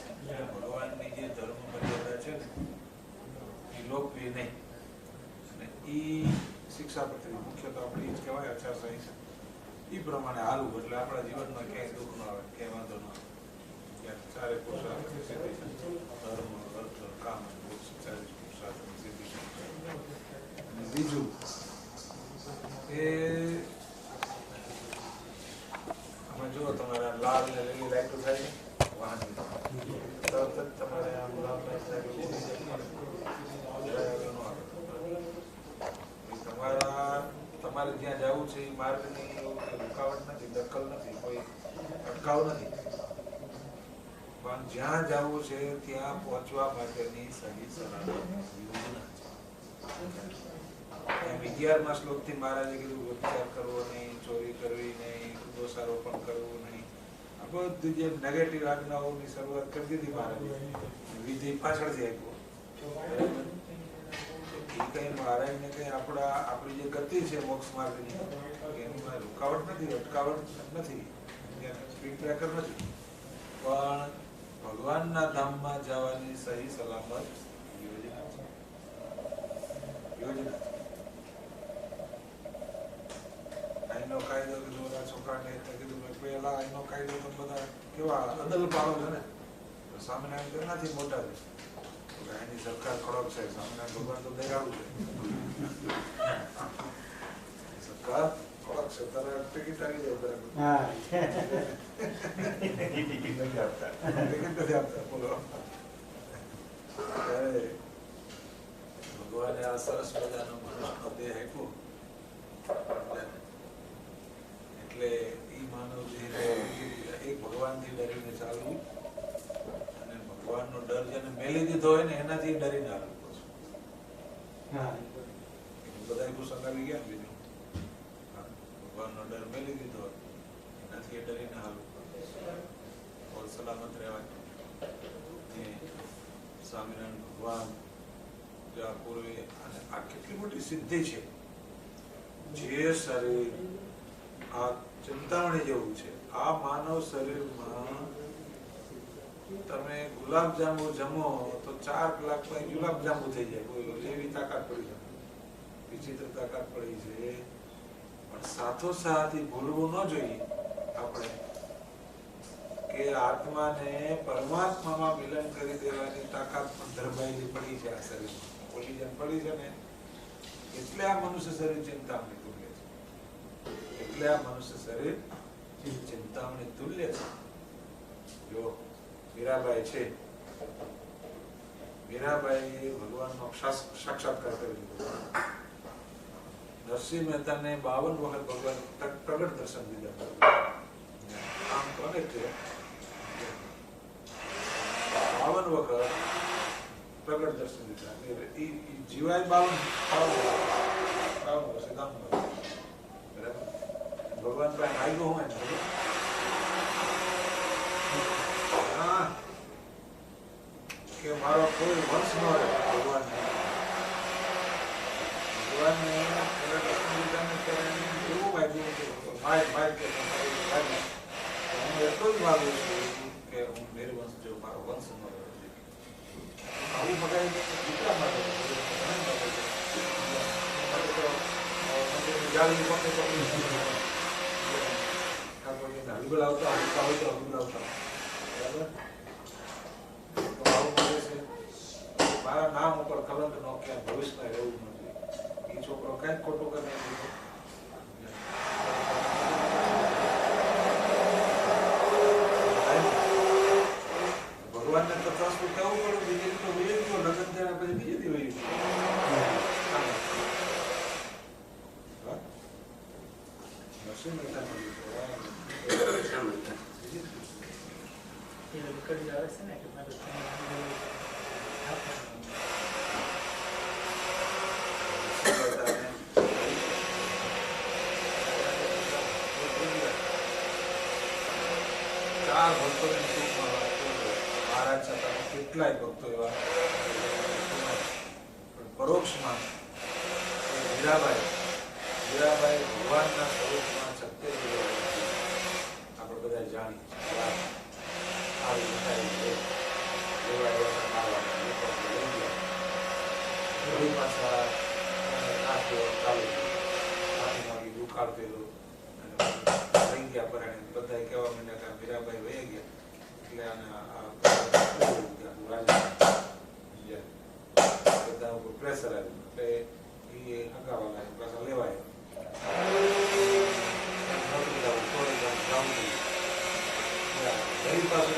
ભગવાનની જે ધર્મ મર્યાદા છે ને એ લોકપ્રિય નહીં અને એ શિક્ષાપત્રી મુખ્ય તો આપણે એ જ કહેવાય આચારસંહિતા એ પ્રમાણે હાલવું એટલે આપણા જીવનમાં ક્યાંય દુઃખ ન આવે ક્યાંય વાંધો ન આવે ક્યાંક ચારે પુરુષાર્થ સિદ્ધિ ધર્મ અર્થ કામ ચારે પુરુષાર્થ સિદ્ધિ અને બીજું એ આમાં જો તમારા લાલ ને લીલી લાઈટો થાય ને વાહન તરત જ તમારે આમ લાલ લાઈટ તમારે જ્યાં જવું છે એ માર્ગની રૂકાવટ નથી દખલ નથી કોઈ અટકાવ નથી પણ જ્યાં જવું છે ત્યાં પહોંચવા માટેની સહી સલામત યોજના છે 11મા શ્લોકથી મહારાજે કીધું વ્યભિચાર કરવો નહીં, ચોરી કરવી નહીં, દોષારોપણ કરવું નહીં, આ બધી જે નેગેટિવ આજ્ઞાઓની શરૂઆત કરી દીધી મહારાજે વિધિ પાછળથી આપ્યો એ કઈ મહારાજને કઈ આપણી જે ગતિ છે મોક્ષ માર્ગની એમાં રૂકાવટ નથી, અટકાવટ નથી, સ્પીડ બ્રેકર નથી, પણ ભગવાનના ધામમાં જવાની સહી સલામત યોજના છે. યોજના અહીંનો કાયદો કીધું બધા છોકરાને કીધું પેલા અહીંનો કાયદો તો બધા કેવા અદલ પાડો છે ને સ્વામિનારાયણ નથી મોટા છે એની સરકાર કડક છે, સ્વામિનારાયણ ભગવાન તો દયાળુ છે, સરકાર કડક છે, તારે ટિકિટ આવી જાય ટિકિટ નથી આપતા બોલો. ભગવાને આ સરસ મજાનો મનુષ્યનો દેહ આપ્યો એટલે એ માનવ દેહને એક ભગવાનથી ડરીને ચાલવું અને ભગવાનનો ડર જેને મેલી દીધો હોય ને એનાથી ડરીને હાલવું બધા કુસંગ આવી ગયા બીજું ભગવાનનો ડર મેલી દીધો હોય એનાથી એ ડરીને હાલવું સલામત રહેવાય સ્વામિનારાયણ ભગવાન જ્યાં પૂર્વે અને આ કેટલી મોટી સિદ્ધિ છે. જે શરીર આ ચિંતામણી જેવું છે, આ માનવ શરીરમાં તમે ગુલાબજાંબુ જમો તો 4 કલાકમાં ગુલાબજાંબુ થઈ જાય. કોઈ એવી તાકાત પડી જાય, વિચિત્ર તાકાત પડી છે. પણ સાથોસાથ ભૂલવું ન જોઈએ આપણે કે આત્માને પરમાત્મામાં મિલન કરી દેવાની તાકાત પણ ધરબાયેલી પડી છે આ શરીરમાં. ઓલી જેમ પડી છે ને એટલે આ મનુષ્ય શરીર ચિંતામણી તુલ્ય છે. એટલે આ મનુષ્ય શરીર ચિંતામણી તુલ્ય છે. જો મીરાબાઈ છે, મીરાબાઈએ ભગવાનનો સાક્ષાત્કાર કરી લીધો. નરસિંહ મહેતાને 52 વખત ભગવાન પ્રગટ દર્શન દીધા. આમ કોને છે 52 વખત પ્રગટ દર્શન દીધા. જીવાય 52 વર્ષે કામ કરે. બરાબર. ભગવાન પાસે આવ્યો હોય ને કે મારો કોઈ વંશ ન રહે. ભગવાનને એવું વાગ્યું કે હું એટલું જ માગું છું કે હું નિર્વંશ જો મારો વંશ ન રહે. આવું મગાઈ દીકરા માટે હલબલ આવતા બરાબર. મારા નામ ઉપર કલંક નો ક્યાં ભવિષ્યમાં રહેવું નથી. એ છોકરો કઈ ખોટું કરે ભગવાનને તો ત્રાસું કહેવું પડે. બીજી તો વહી ગયો લગ્ન થયા પછી બીજી દી વહી ગયું. નરસિંહ મહેતા નીકળી આવે છે ને કે મારે મહારાજ છતાં કેટલાય ભક્તો એવા પરોક્ષમાં મીરાબાઈ ભગવાનના સ્વરૂપમાં સત્ય આપણે બધા જાણીએ બધા કહેવા માંડ્યા કે મીરાબાઈ વહી ગયા એટલે બધા ઉપર પ્રેશર આવ્યું. એટલે એ હગાવા લાગે પાછા લેવાય. ગરીબ પાસે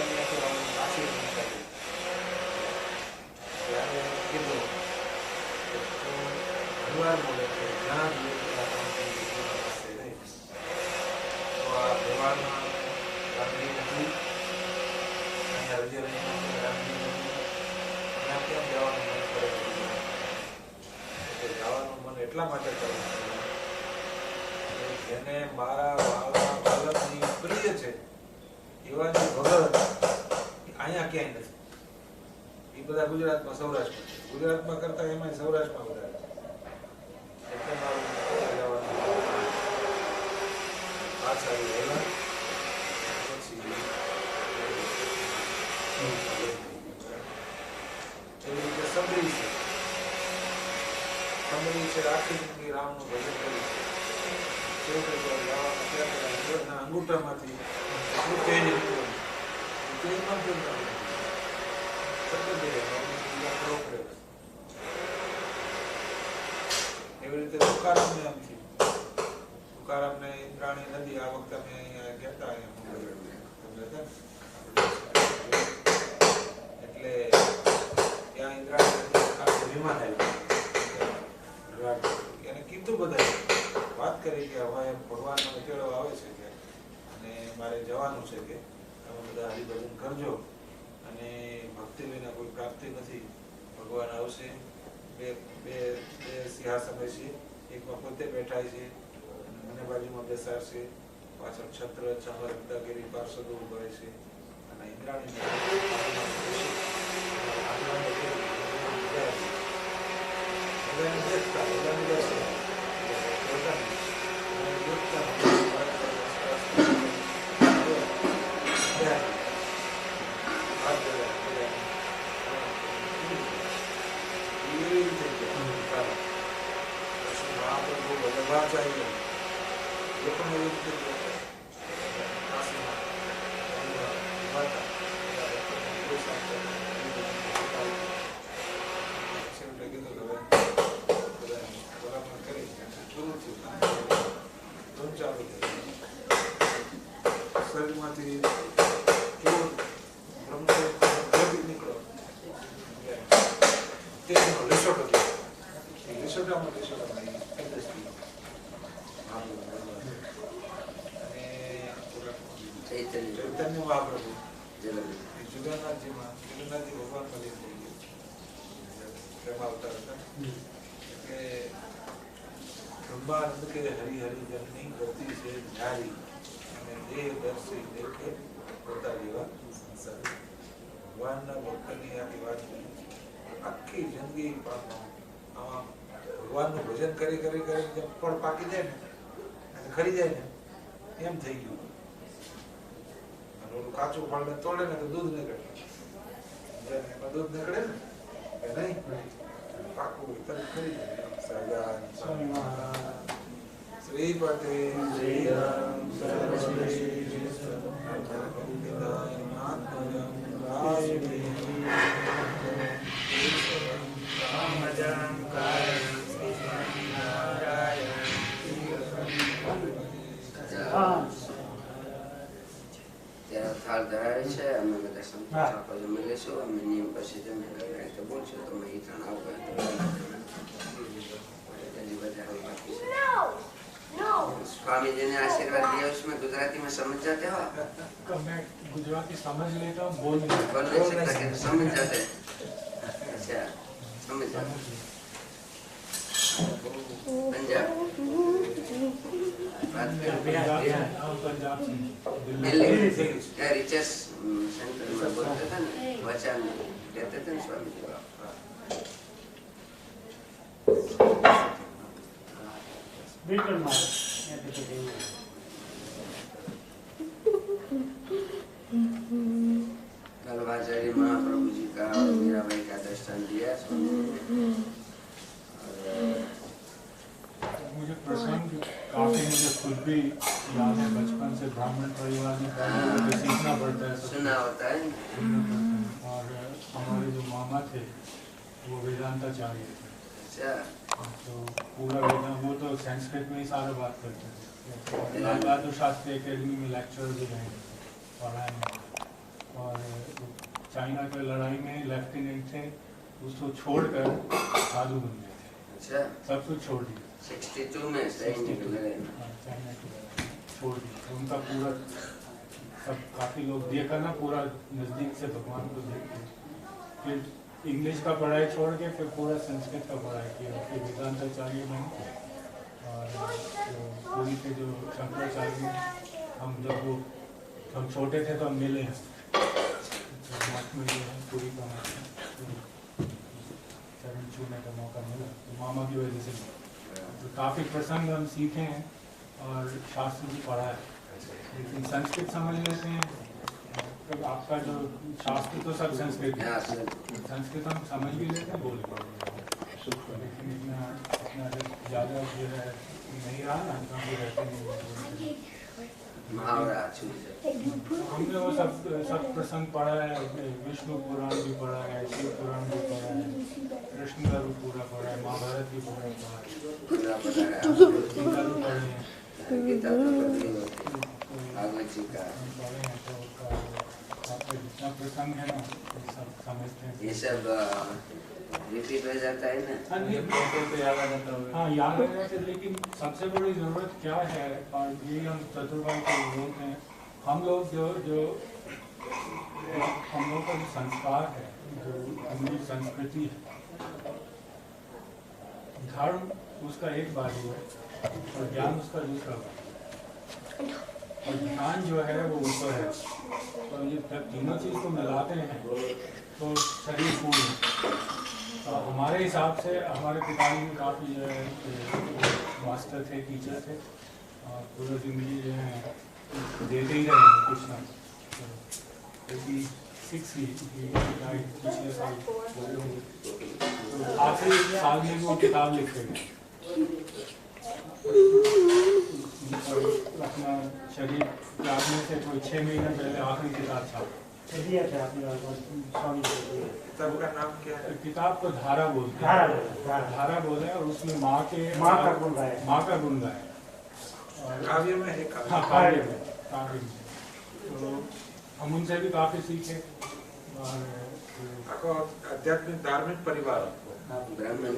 કીધું ભગવાન બોલે છે જ્ઞાન વ્યવહારમાં રામજી નથી અહીંયા રજે રામજી ત્યાં કેમ જવાનું મન કરે છે? જવાનું મન એટલા માટે કરે છે જેને મારા વાલા બાલકની પ્રિય છે એવા જે ભગત અહીંયા ક્યાંય નથી. એ બધા ગુજરાતમાં સૌરાષ્ટ્રમાં ગુજરાતમાં કરતા એમાં સૌરાષ્ટ્રમાં વધારે છે. એટલે મારું જવાનું પાછા રહેલા પછી એવી રીતે સમરી છે આખી જિંદગી રામનું ભજન કર્યું છે. અંગૂઠામાંથી એટલું તેજ નીકળ્યું એવી રીતે તુકારામને એમ થયું. તુકારામને ઇન્દ્રાણી નદી આ વખતે અમે અહીંયા ગયા એટલે ત્યાં ઇન્દ્રાણી નદી વિમાન આવ્યું. એને કીધું બધા વાત કરી કે હવે ભગવાનનો ઉકેળો આવે છે કે અને મારે જવાનું છે કે તમે બધા હરિભજન કરજો અને ભક્તિ વિના કોઈ પ્રાપ્તિ નથી. ભગવાન આવશે. બે સિંહાસન છે, એકમાં પોતે બેઠા છે અને બાજુમાં બેસાડશે. પાછળ છત્ર ચમર ગદાગીરી પાર્ષદો ઉભા છે અને ઇન્દ્રાણી બધાને દેખતા બધાને દર્શન જોતા નહીં દેખતા શરીરમાંથી કેવો બ્રહ્મ નીકળો તેનો રિસોર્ટ હતો રિસોર્ટમાં અને ચૈતન્ય મહાપ્રભુ જગન્નાથજી ભગવાન મળી થઈ ગયું પ્રેમ અવતાર હતા કે બ્રહ્માનંદ કે હરિ હરિ જનની ગતિ છે ન્યારી અને દેહ દર્શી દેખે પોતા જેવા ભગવાનના ભક્તની આખી વાત આખી જિંદગી આમાં ભગવાનનું ભજન કરી કરી કરી જેમ ફળ પાકી જાય ને અને ખરી જાય ને એમ થઈ ગયું અને ઓલું કાચું ફળ ને તોડે ને તો દૂધ નીકળે દૂધ નીકળે ને કે નહીં પાકું તરત ખરી જાય શ્રી પટેલ શ્રી રામ થાળ ધરાવે છે અમે બધા સંતો જમી લેશું અમે નિયમ પછી જમે તો બોલશો તમે એ ત્રણ આવો સ્વામીજીને आशीर्वाद दिया उसमें गुजराती में समझ जाते हो तो मैं गुजराती समझ लेता हूँ बोल नहीं सकता समझ जाते अच्छा समझ जाते पंजाब दिल्ली क्या रिचर्स सेंटर में बोलते थे ना वचन देते थे ना स्वामी जी बिल्कुल मारो कलवाचार्य महाप्रभु जी का और मीराबाई का दर्शन दिया मुझे प्रसंग काफी मुझे खुद भी याद है बचपन से ब्राह्मण परिवार में सीखना पड़ता है सुना होता है और हमारे जो मामा थे वो वेदांताचार्य थे अच्छा तो पूरा वेदांत वो तो संस्कृत में ही सारा बात करते थे लालबहादुर शास्त्री एकेडमी में लेक्चर भी रहे पढ़ाए और चाइना की लड़ाई में लेफ्टिनेंट थे उसको छोड़कर साधु बन गए थे अच्छा सब कुछ छोड़ दिया 62 में सही चाइना की लड़ाई छोड़ दिया तो उनका पूरा सब काफी लोग देखा ना पूरा नजदीक से भगवान को देखते फिर इंग्लिश का पढ़ाई छोड़ के फिर पूरा संस्कृत का पढ़ाई किया फिर वेदांताचार्य में और पूरी के जो शंकराचार्य हम जब वो हम छोटे थे तो हम मिले हैं में जो है पूरी का चरण छूने का मौका मिला तो मामा की वजह से तो काफ़ी प्रसंग हम सीखे हैं और शास्त्र भी पढ़ा है लेकिन संस्कृत समझ लेते हैं तो आपका जो शास्त्र तो सब संस्कृत है संस्कृत हम समझ भी लेते हैं बोल लेकिन इतना ज़्यादा जो है नहीं रहा ना हम भी रहते नहीं हमने वो सब प्रसंग पढ़ा है विष्णु पुराण भी पढ़ा है शिव पुराण भी पढ़ा है कृष्ण का भी पूरा पढ़ा है महाभारत भी पूरा पढ़ा है गीता भी पढ़े हैं आपका जितना प्रसंग है ना सब समझते हैं ये सब रिपीट हो जाता है ना हाँ याद आ जाता है लेकिन सबसे बड़ी जरूरत क्या है और ये हम चतुर्भाई को बोलते हैं हम लोग जो हम लोग का जो संस्कार है जो हमारी संस्कृति है धर्म उसका एक बाजू है और ज्ञान उसका दूसरा बाजू और ध्यान जो है वो ऊपर है तो ये जब तीनों चीज़ को मिलाते हैं तो शरीर पूर्ण तो हमारे हमारे हिसाब से हमारे पिताजी भी काफ़ी जो है मास्टर थे, टीचर थे, और पूरी जिंदगी जो है देते ही रहे हैं कुछ ना। 86 पिछले साल, तो आखिरी साल में वो किताब लिखे गए, अपना शरीर त्यागने से कोई 6 महीने पहले आखिरी किताब छापी। दिया था आपने स्वामी जी किताब का नाम क्या है? किताब को धारा बोलते हैं, धारा बोले, और उसमें माँ का गुण गाया। काव्य में है हाँ, काव्य में। तो हम उनसे भी काफी सीखे। और आध्यात्मिक धार्मिक परिवार ब्राह्मण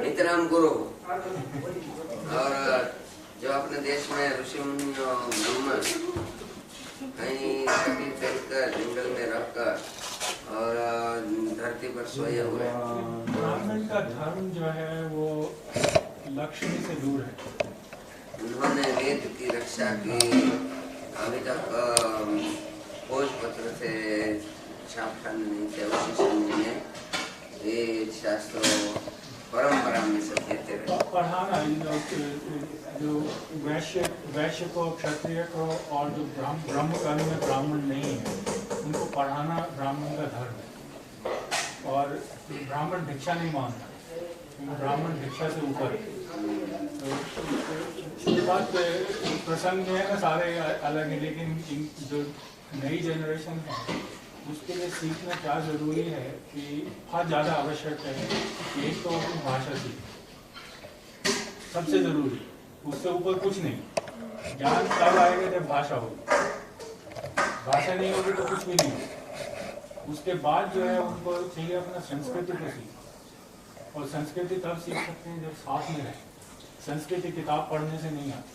नितराम गुरु, और जो अपने देश में ऋषि मुनि ब्राह्मण कहीं कभी कर जंगल में रहकर और धरती पर सोए हुए। ब्राह्मण का धर्म जो है वो लक्ष्मी से दूर है। उन्होंने वेद की रक्षा की, अभी तक भोज पत्र से छापखाने नहीं थे, उसी ने वेद शास्त्रों परंपरा में सब देते रहे। पढ़ाना जो वैश्य को, क्षत्रिय को और जो ब्रह्म कर्म में ब्राह्मण नहीं है उनको पढ़ाना ब्राह्मण का धर्म है। और ब्राह्मण भिक्षा नहीं मांगता, ब्राह्मण भिक्षा से ऊपर। तो बात प्रसंग में है ना, सारे अलग है, लेकिन जो नई जनरेशन है उसके लिए सीखना क्या जरूरी है कि बहुत ज़्यादा आवश्यक है। एक तो अपनी भाषा सीख, सबसे जरूरी, उससे ऊपर कुछ नहीं। ज्ञान तब आएगा जब भाषा होगी, भाषा नहीं होगी तो कुछ भी नहीं। उसके बाद जो है उनको चाहिए अपना संस्कृति को सीख, और संस्कृति तब सीख सकते हैं जब साथ में रहे। संस्कृति किताब पढ़ने से नहीं आती।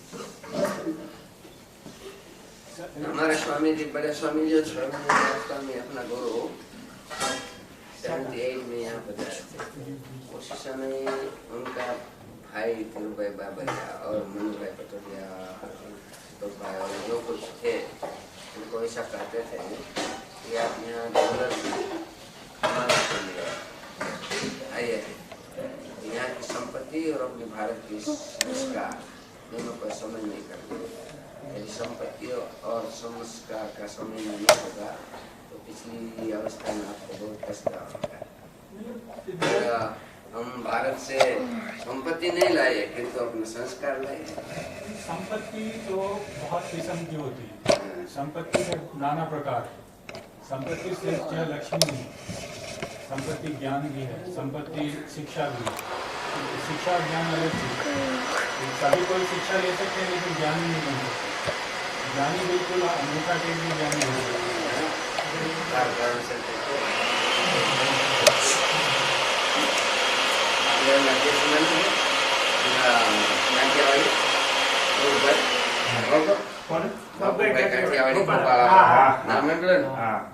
हमारे स्वामी जी, बड़े स्वामी जो स्वामी अपना गुरु 78 में यहाँ पधारे थे। उस समय उनका भाई तिरुभाई बाबरिया और मनुभाई पटोरिया और जो कुछ थे उनको ऐसा कहते थे कि आप यहाँ आइए, यहाँ की संपत्ति और अपने भारत की संस्कार दोनों को समझ नहीं करते। यदि संपत्ति और संस्कार का समझ नहीं होगा तो पिछली अवस्था में आपको बहुत पछतावा होगा। हम भारत से संपत्ति नहीं लाए किंतु अपने संस्कार लाए। संपत्ति तो बहुत किस्म की होती है, संपत्ति के नाना प्रकार। संपत्ति सिर्फ जो लक्ष्मी नहीं, संपत्ति ज्ञान भी है, संपत्ति शिक्षा भी है। शिक्षा और ज्ञान अलग चीज है। सभी कोई शिक्षा ले सकते हैं लेकिन ज्ञानी नहीं बन सकते। ज्ञानी बिल्कुल अमेरिका के भी ज्ञानी हो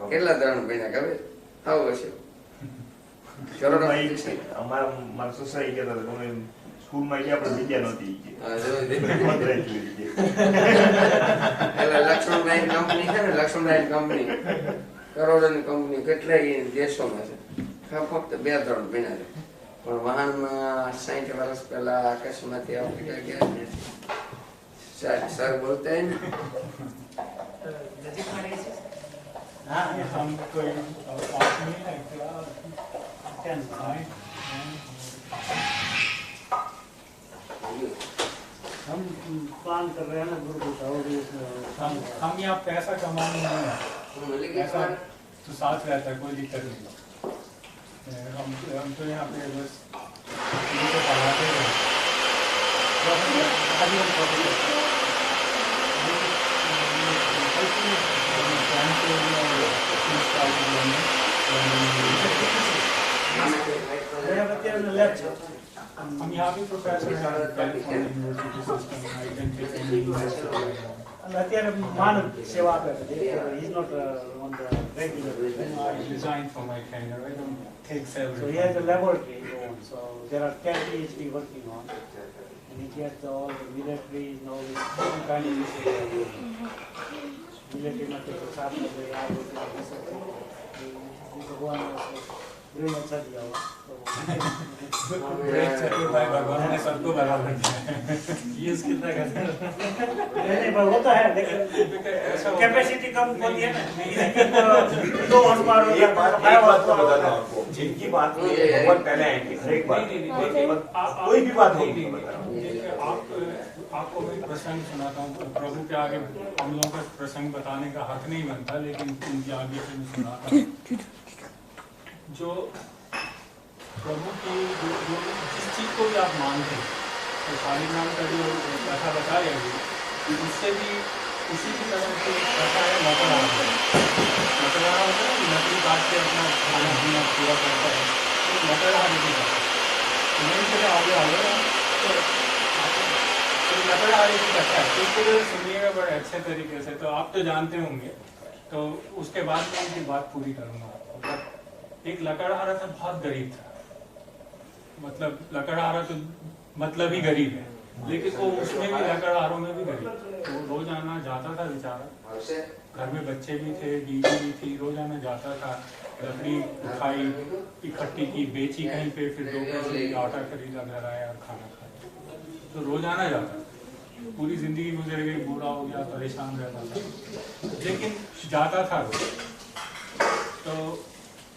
કેટલા ધરણ પૈણા ખબર આવું હશે મારા સોસાઈ ગયા હતા તમે સ્કૂલમાં ગયા આપણે વિદ્યા નહોતી લક્ષ્મણભાઈ કંપની છે ને, લક્ષ્મણભાઈ કંપની કરોડોની કંપની કેટલાય દેશોમાં છે, ફક્ત 2-3 પૈણા છે. પણ વાહનમાં 60 વર્ષ પહેલા આકાશમાંથી આફ્રિકા ગયા સર બોલતા હે ને हम कोई आदमी है हम प्लान कर रहे हैं ना गुरु को, हम यहाँ पैसा कमाने नहीं है, पैसा तो साथ रहता है, कोई दिक्कत नहीं। हम तो यहाँ पे बस को पढ़ाते हैं। हम यहाँ भी प्रोफेसर हैं कैलिफोर्निया यूनिवर्सिटी सिस्टम અત્યારે માનવ સેવા આપે છે. He is not on the regular basis. I resigned from my tenure. I don't take salary. So he has a laboratory he owns. So there are 10 PhD working on, and he gets all the military and all this different kind of research. Military में तो साथ में जो यार होते हैं, this is one ऋण अच्छा दिया हुआ ब्रेक चक्र भाई भगवान ने सबको बराबर दिया है। ये उसकी ताकत नहीं पर वो तो है लेकिन ऐसा कैपेसिटी कम होती है ना, किसी की 2 हॉर्स पावर एक बात तो बता दो आपको, जिनकी बात में भगवान पहले आएंगे, हर एक बात कोई भी बात होगी तो बता रहा हूं। आपको मैं प्रसंग सुनाता हूँ। प्रभु के आगे हम लोगों का प्रसंग बताने का हक नहीं बनता, लेकिन उनके आगे से मैं सुनाता हूँ। जो प्रभु की जो जिस चीज को भी आप मानते हैं, तो शालीग्राम का जो कथा बताया अभी, उससे भी इसी की तरह से कथा है लकड़हारा होता है, लकड़ी काट के अपना खाना पीना पूरा करता है, तो लकड़हारे की कथा नहीं चले आगे तो लकड़हारे की कथा है। तो इसको सुनिएगा बड़े अच्छे तरीके से, तो आप तो जानते होंगे, तो उसके बाद मैं इनकी बात पूरी करूँगा आपको। एक लकड़हारा था, बहुत गरीब था, मतलब लकड़हारा तो मतलब ही गरीब है, लेकिन वो उसमें भी लकड़हारों में भी गरीब। तो रोजाना जाता था बेचारा, घर में बच्चे भी थे, बीवी भी थी, रोजाना जाता था, लकड़ी उठाई, इकट्ठी की, बेची कहीं पे, फिर 2 पैसे आटा खरीदा, घर आया और खाना खाया। तो रोजाना जाता, पूरी जिंदगी गुजर गई, बूढ़ा हो गया, परेशान रहता था, लेकिन जाता था रोज। तो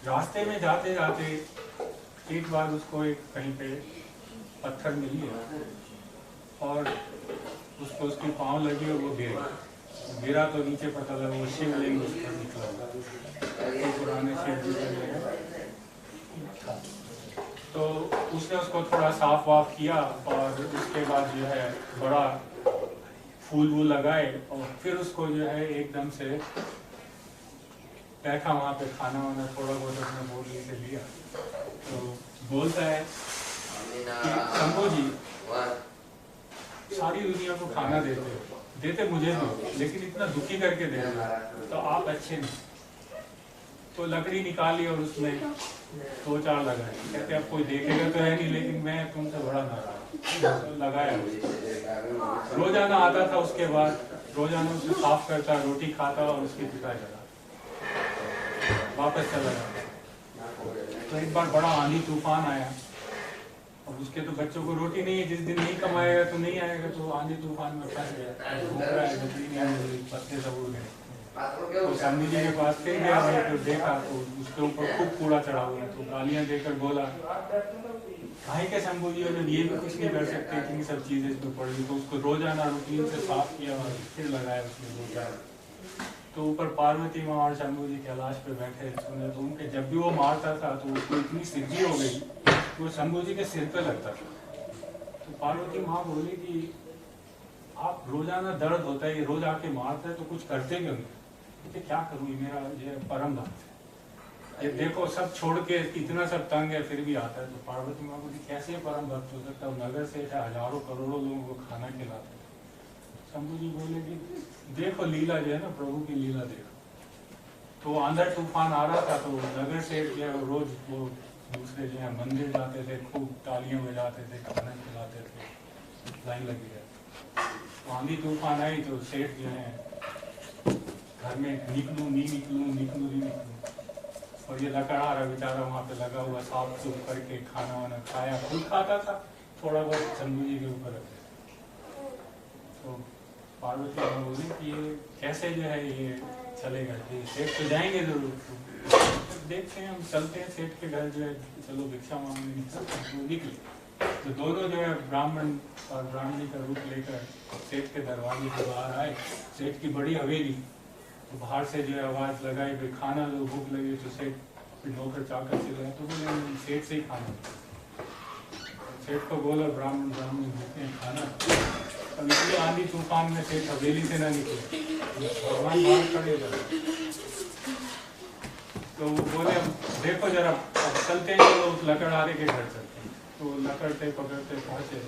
रास्ते में जाते जाते एक बार उसको एक कहीं पे पत्थर मिली है और उसको उसके पाँव लगी और वो गिरा तो नीचे पता लगा वो शिवलिंग उस पर निकला, तो पुराने शिवलिंग। तो उसने उसको थोड़ा साफ वाफ किया और उसके बाद जो है बड़ा फूल वूल लगाए और फिर उसको जो है एकदम से बैठा वहाँ पे, खाना वाना थोड़ा बहुत अपने बोली से लिया। तो बोलता है कि शंभू जी सारी दुनिया को खाना देते मुझे भी, लेकिन इतना दुखी करके दे रहे तो आप अच्छे नहीं। तो लकड़ी निकाली और उसमें 2-4 लगाए, कहते अब कोई देखेगा तो है नहीं, लेकिन मैं तुमसे बड़ा नाराज। तो लगाया, रोजाना आता था, उसके बाद रोजाना उसे साफ करता, रोटी खाता और उसकी पिता जला, वापस चला जाता। तो एक बार बड़ा आंधी तूफान आया, और उसके तो बच्चों को रोटी नहीं है, जिस दिन नहीं कमाएगा तो नहीं आएगा, तो आंधी तूफान में फंस गया, घूम रहा है, रोटी नहीं आई, पत्ते सब उड़ गए। तो स्वामी जी के पास फिर गया, तो देखा तो उसके ऊपर खूब कूड़ा चढ़ा हुआ है। तो गालियां देकर बोला, भाई के शंभू जी ने ये भी कुछ नहीं कर सकते, इतनी सब चीजें इसमें पड़ी। तो उसको रोजाना रूटीन से साफ किया और फिर लगाया उसमें 2-4। तो ऊपर पार्वती माँ और शंभू जी कैलाश पे बैठे सुने, तो उनके जब भी वो मारता था तो उसको इतनी सिद्धि हो गई कि वो शंभू जी के सिर पे लगता था। तो पार्वती माँ बोली कि आप रोजाना दर्द होता है, ये रोज आके मारते हैं, तो कुछ करते क्यों नहीं? क्या करूँ, मेरा ये परम भक्त है, ये देखो सब छोड़ के इतना सब तंग है फिर भी आता है। तो पार्वती माँ बोली कैसे परम भक्त हो सकता है, नगर से हजारों करोड़ों लोगों को खाना खिलाते। शंभू जी बोले कि देखो लीला जो है ना, प्रभु की लीला देखो। तो आंधी तूफान आ रहा था, तो नगर से जो है रोज वो दूसरे जो है मंदिर जाते थे, खूब तालियां बजाते थे, खाना खिलाते थे, लाइन लगी है। तो आंधी तूफान आई तो सेठ जो है घर में निकलूं नहीं निकलूं, और ये लकड़हारा बेचारा वहाँ पे लगा हुआ, साफ सुफ करके खाना वाना खाया, खुद खाता था, थोड़ा बहुत शंभू जी के ऊपर रखे। तो पार्वती माँ बोली कि ये कैसे जो है ये चलेगा, ये सेठ तो जाएंगे जरूर, तो देखते हैं हम, चलते हैं सेठ के घर जो है, चलो भिक्षा मांगने तो निकले। तो दोनों जो है ब्राह्मण और ब्राह्मणी का रूप लेकर सेठ के दरवाजे के बाहर आए। सेठ की बड़ी हवेली, तो बाहर से जो है आवाज लगाई, फिर खाना लो, भूख लगी। तो सेठ फिर नौकर चाकर से गए, तो बोले सेठ से ही खाना। सेठ को बोला ब्राह्मण देते हैं खाना। अब इसलिए आंधी तूफान में सेठ हवेली से ना निकले, भगवान बाहर खड़े रहे। तो वो बोले देखो जरा चलते हैं, तो उस लकड़हारे के घर चलते हैं। तो लकड़ते पकड़ते पहुंचे,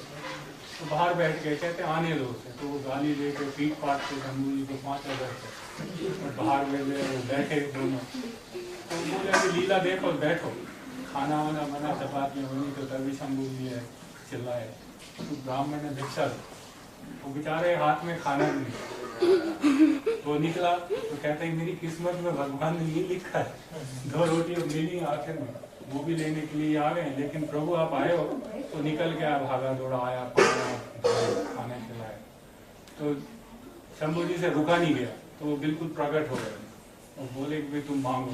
तो बाहर बैठ गए, कहते आने दो उसे। तो वो गाली दे के पीट पाट के शंभू जी को 5 घर से बाहर ले वो बैठे दोनों। तो बोले अभी लीला देखो, बैठो, खाना वाना बना, चपातियाँ बनी। तो तभी शंभू जी है चिल्लाए, तो ब्राह्मण ने भिक्षा दी, वो बेचारे हाथ में खाना नहीं, वो निकला तो कहता है मेरी किस्मत में भगवान ने ये लिखा है 2 रोटी मिली आखिर में, वो भी लेने के लिए आ गए, लेकिन प्रभु आप आए हो तो निकल के भागा दौड़ा आया, खाने खिलाया। तो शंभू जी से रुका नहीं गया, तो वो बिल्कुल प्रकट हो गए और बोले कि भाई तुम मांगो।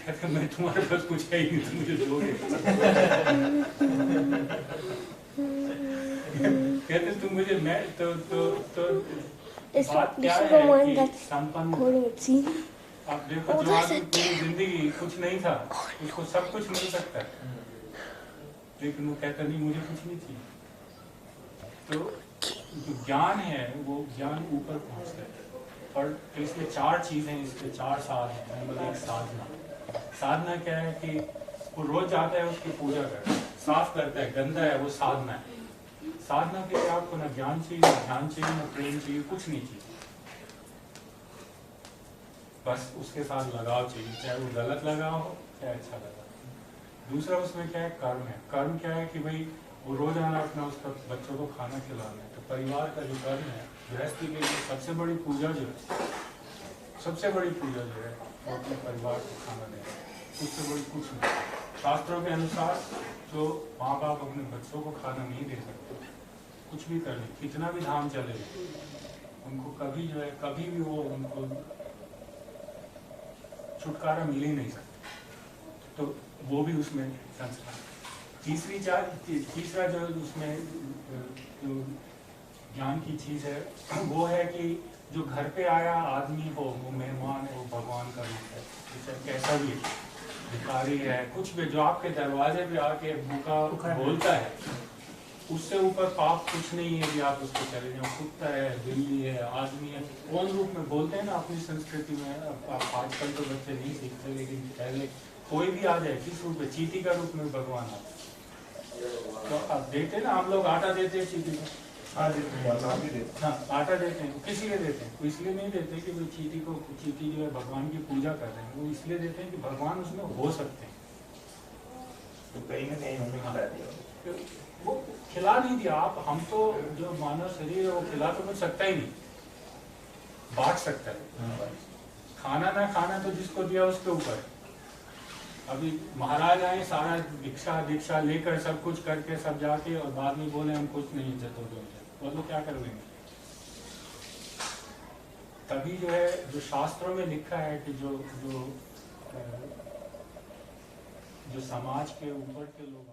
कहते मैं तुम्हारे पास कुछ है ही नहीं, तुम मुझे दोगे। कहते तुम मुझे मैं तो बात क्या है कि संपन्न, आप देखो जो आदमी पूरी जिंदगी कुछ नहीं था उसको सब कुछ मिल सकता है, लेकिन वो कहता नहीं मुझे कुछ नहीं चाहिए। तो जो ज्ञान है वो ज्ञान ऊपर पहुंचता है। और तो इसमें 4 चीजें, इसके 4 साध हैं। नंबर 1 साधना। साधना क्या है कि वो रोज आता है उसकी पूजा करता है, साफ करता है, गंदा है वो साधना है। साधना के लिए आपको ना ज्ञान चाहिए, ना ध्यान चाहिए, ना प्रेम चाहिए, कुछ नहीं चाहिए, बस उसके साथ लगाव चाहिए, चाहे वो गलत लगाव हो चाहे अच्छा लगाव। दूसरा उसमें क्या है, कर्म है। कर्म क्या है कि भाई वो रोजाना अपना उसका बच्चों को खाना खिलाना है। तो परिवार का जो कर्म है, गृहस्थी के लिए सबसे बड़ी पूजा जो है, सबसे बड़ी पूजा जो है वो अपने परिवार को खाना देना, उससे बड़ी कुछ नहीं। शास्त्रों के अनुसार जो माँ बाप अपने बच्चों को खाना नहीं दे सकते, कुछ भी कर ले, कितना भी धाम चले, उनको कभी जो है कभी भी वो उनको छुटकारा मिल ही नहीं सकता। तो वो भी उसमें संस्कार। तीसरा जो उसमें जो ज्ञान की चीज है वो है कि जो घर पे आया आदमी हो, वो मेहमान है, वो भगवान का रूप है, चाहे कैसा भी है, भिखारी है, कुछ भी, जो आपके दरवाजे पे आके भूखा बोलता है, उससे ऊपर पाप कुछ नहीं है कि आप उसको चले जाओ। कुत्ता है, बिल्ली है, आदमी है, कौन रूप में बोलते हैं ना अपनी संस्कृति में। आजकल तो बच्चे नहीं सीखते, लेकिन पहले कोई भी आ जाए किस रूप में, चींटी का रूप में भगवान आता है। तो आप देखते हैं ना, हम लोग आटा देते हैं चींटी को, हाँ आटा देते हैं, किस लिए देते हैं? वो इसलिए नहीं देते कि वो चींटी जो है भगवान की पूजा कर रहे हैं, वो इसलिए देते हैं कि भगवान उसमें हो सकते हैं। तो कहीं ना कहीं हमें खिला दिया, वो खिला नहीं दिया आप, हम तो जो मानव शरीर है वो खिला तो कुछ सकता ही नहीं, बांट सकता है। खाना ना खाना तो जिसको दिया उसके ऊपर है। अभी महाराज आए, सारा दीक्षा लेकर सब कुछ करके सब जाके, और बाद में बोले हम कुछ नहीं, इज्जत हो गई, वो तो क्या कर लेंगे? तभी जो है, जो शास्त्रों में लिखा है कि जो समाज के ऊपर के लोग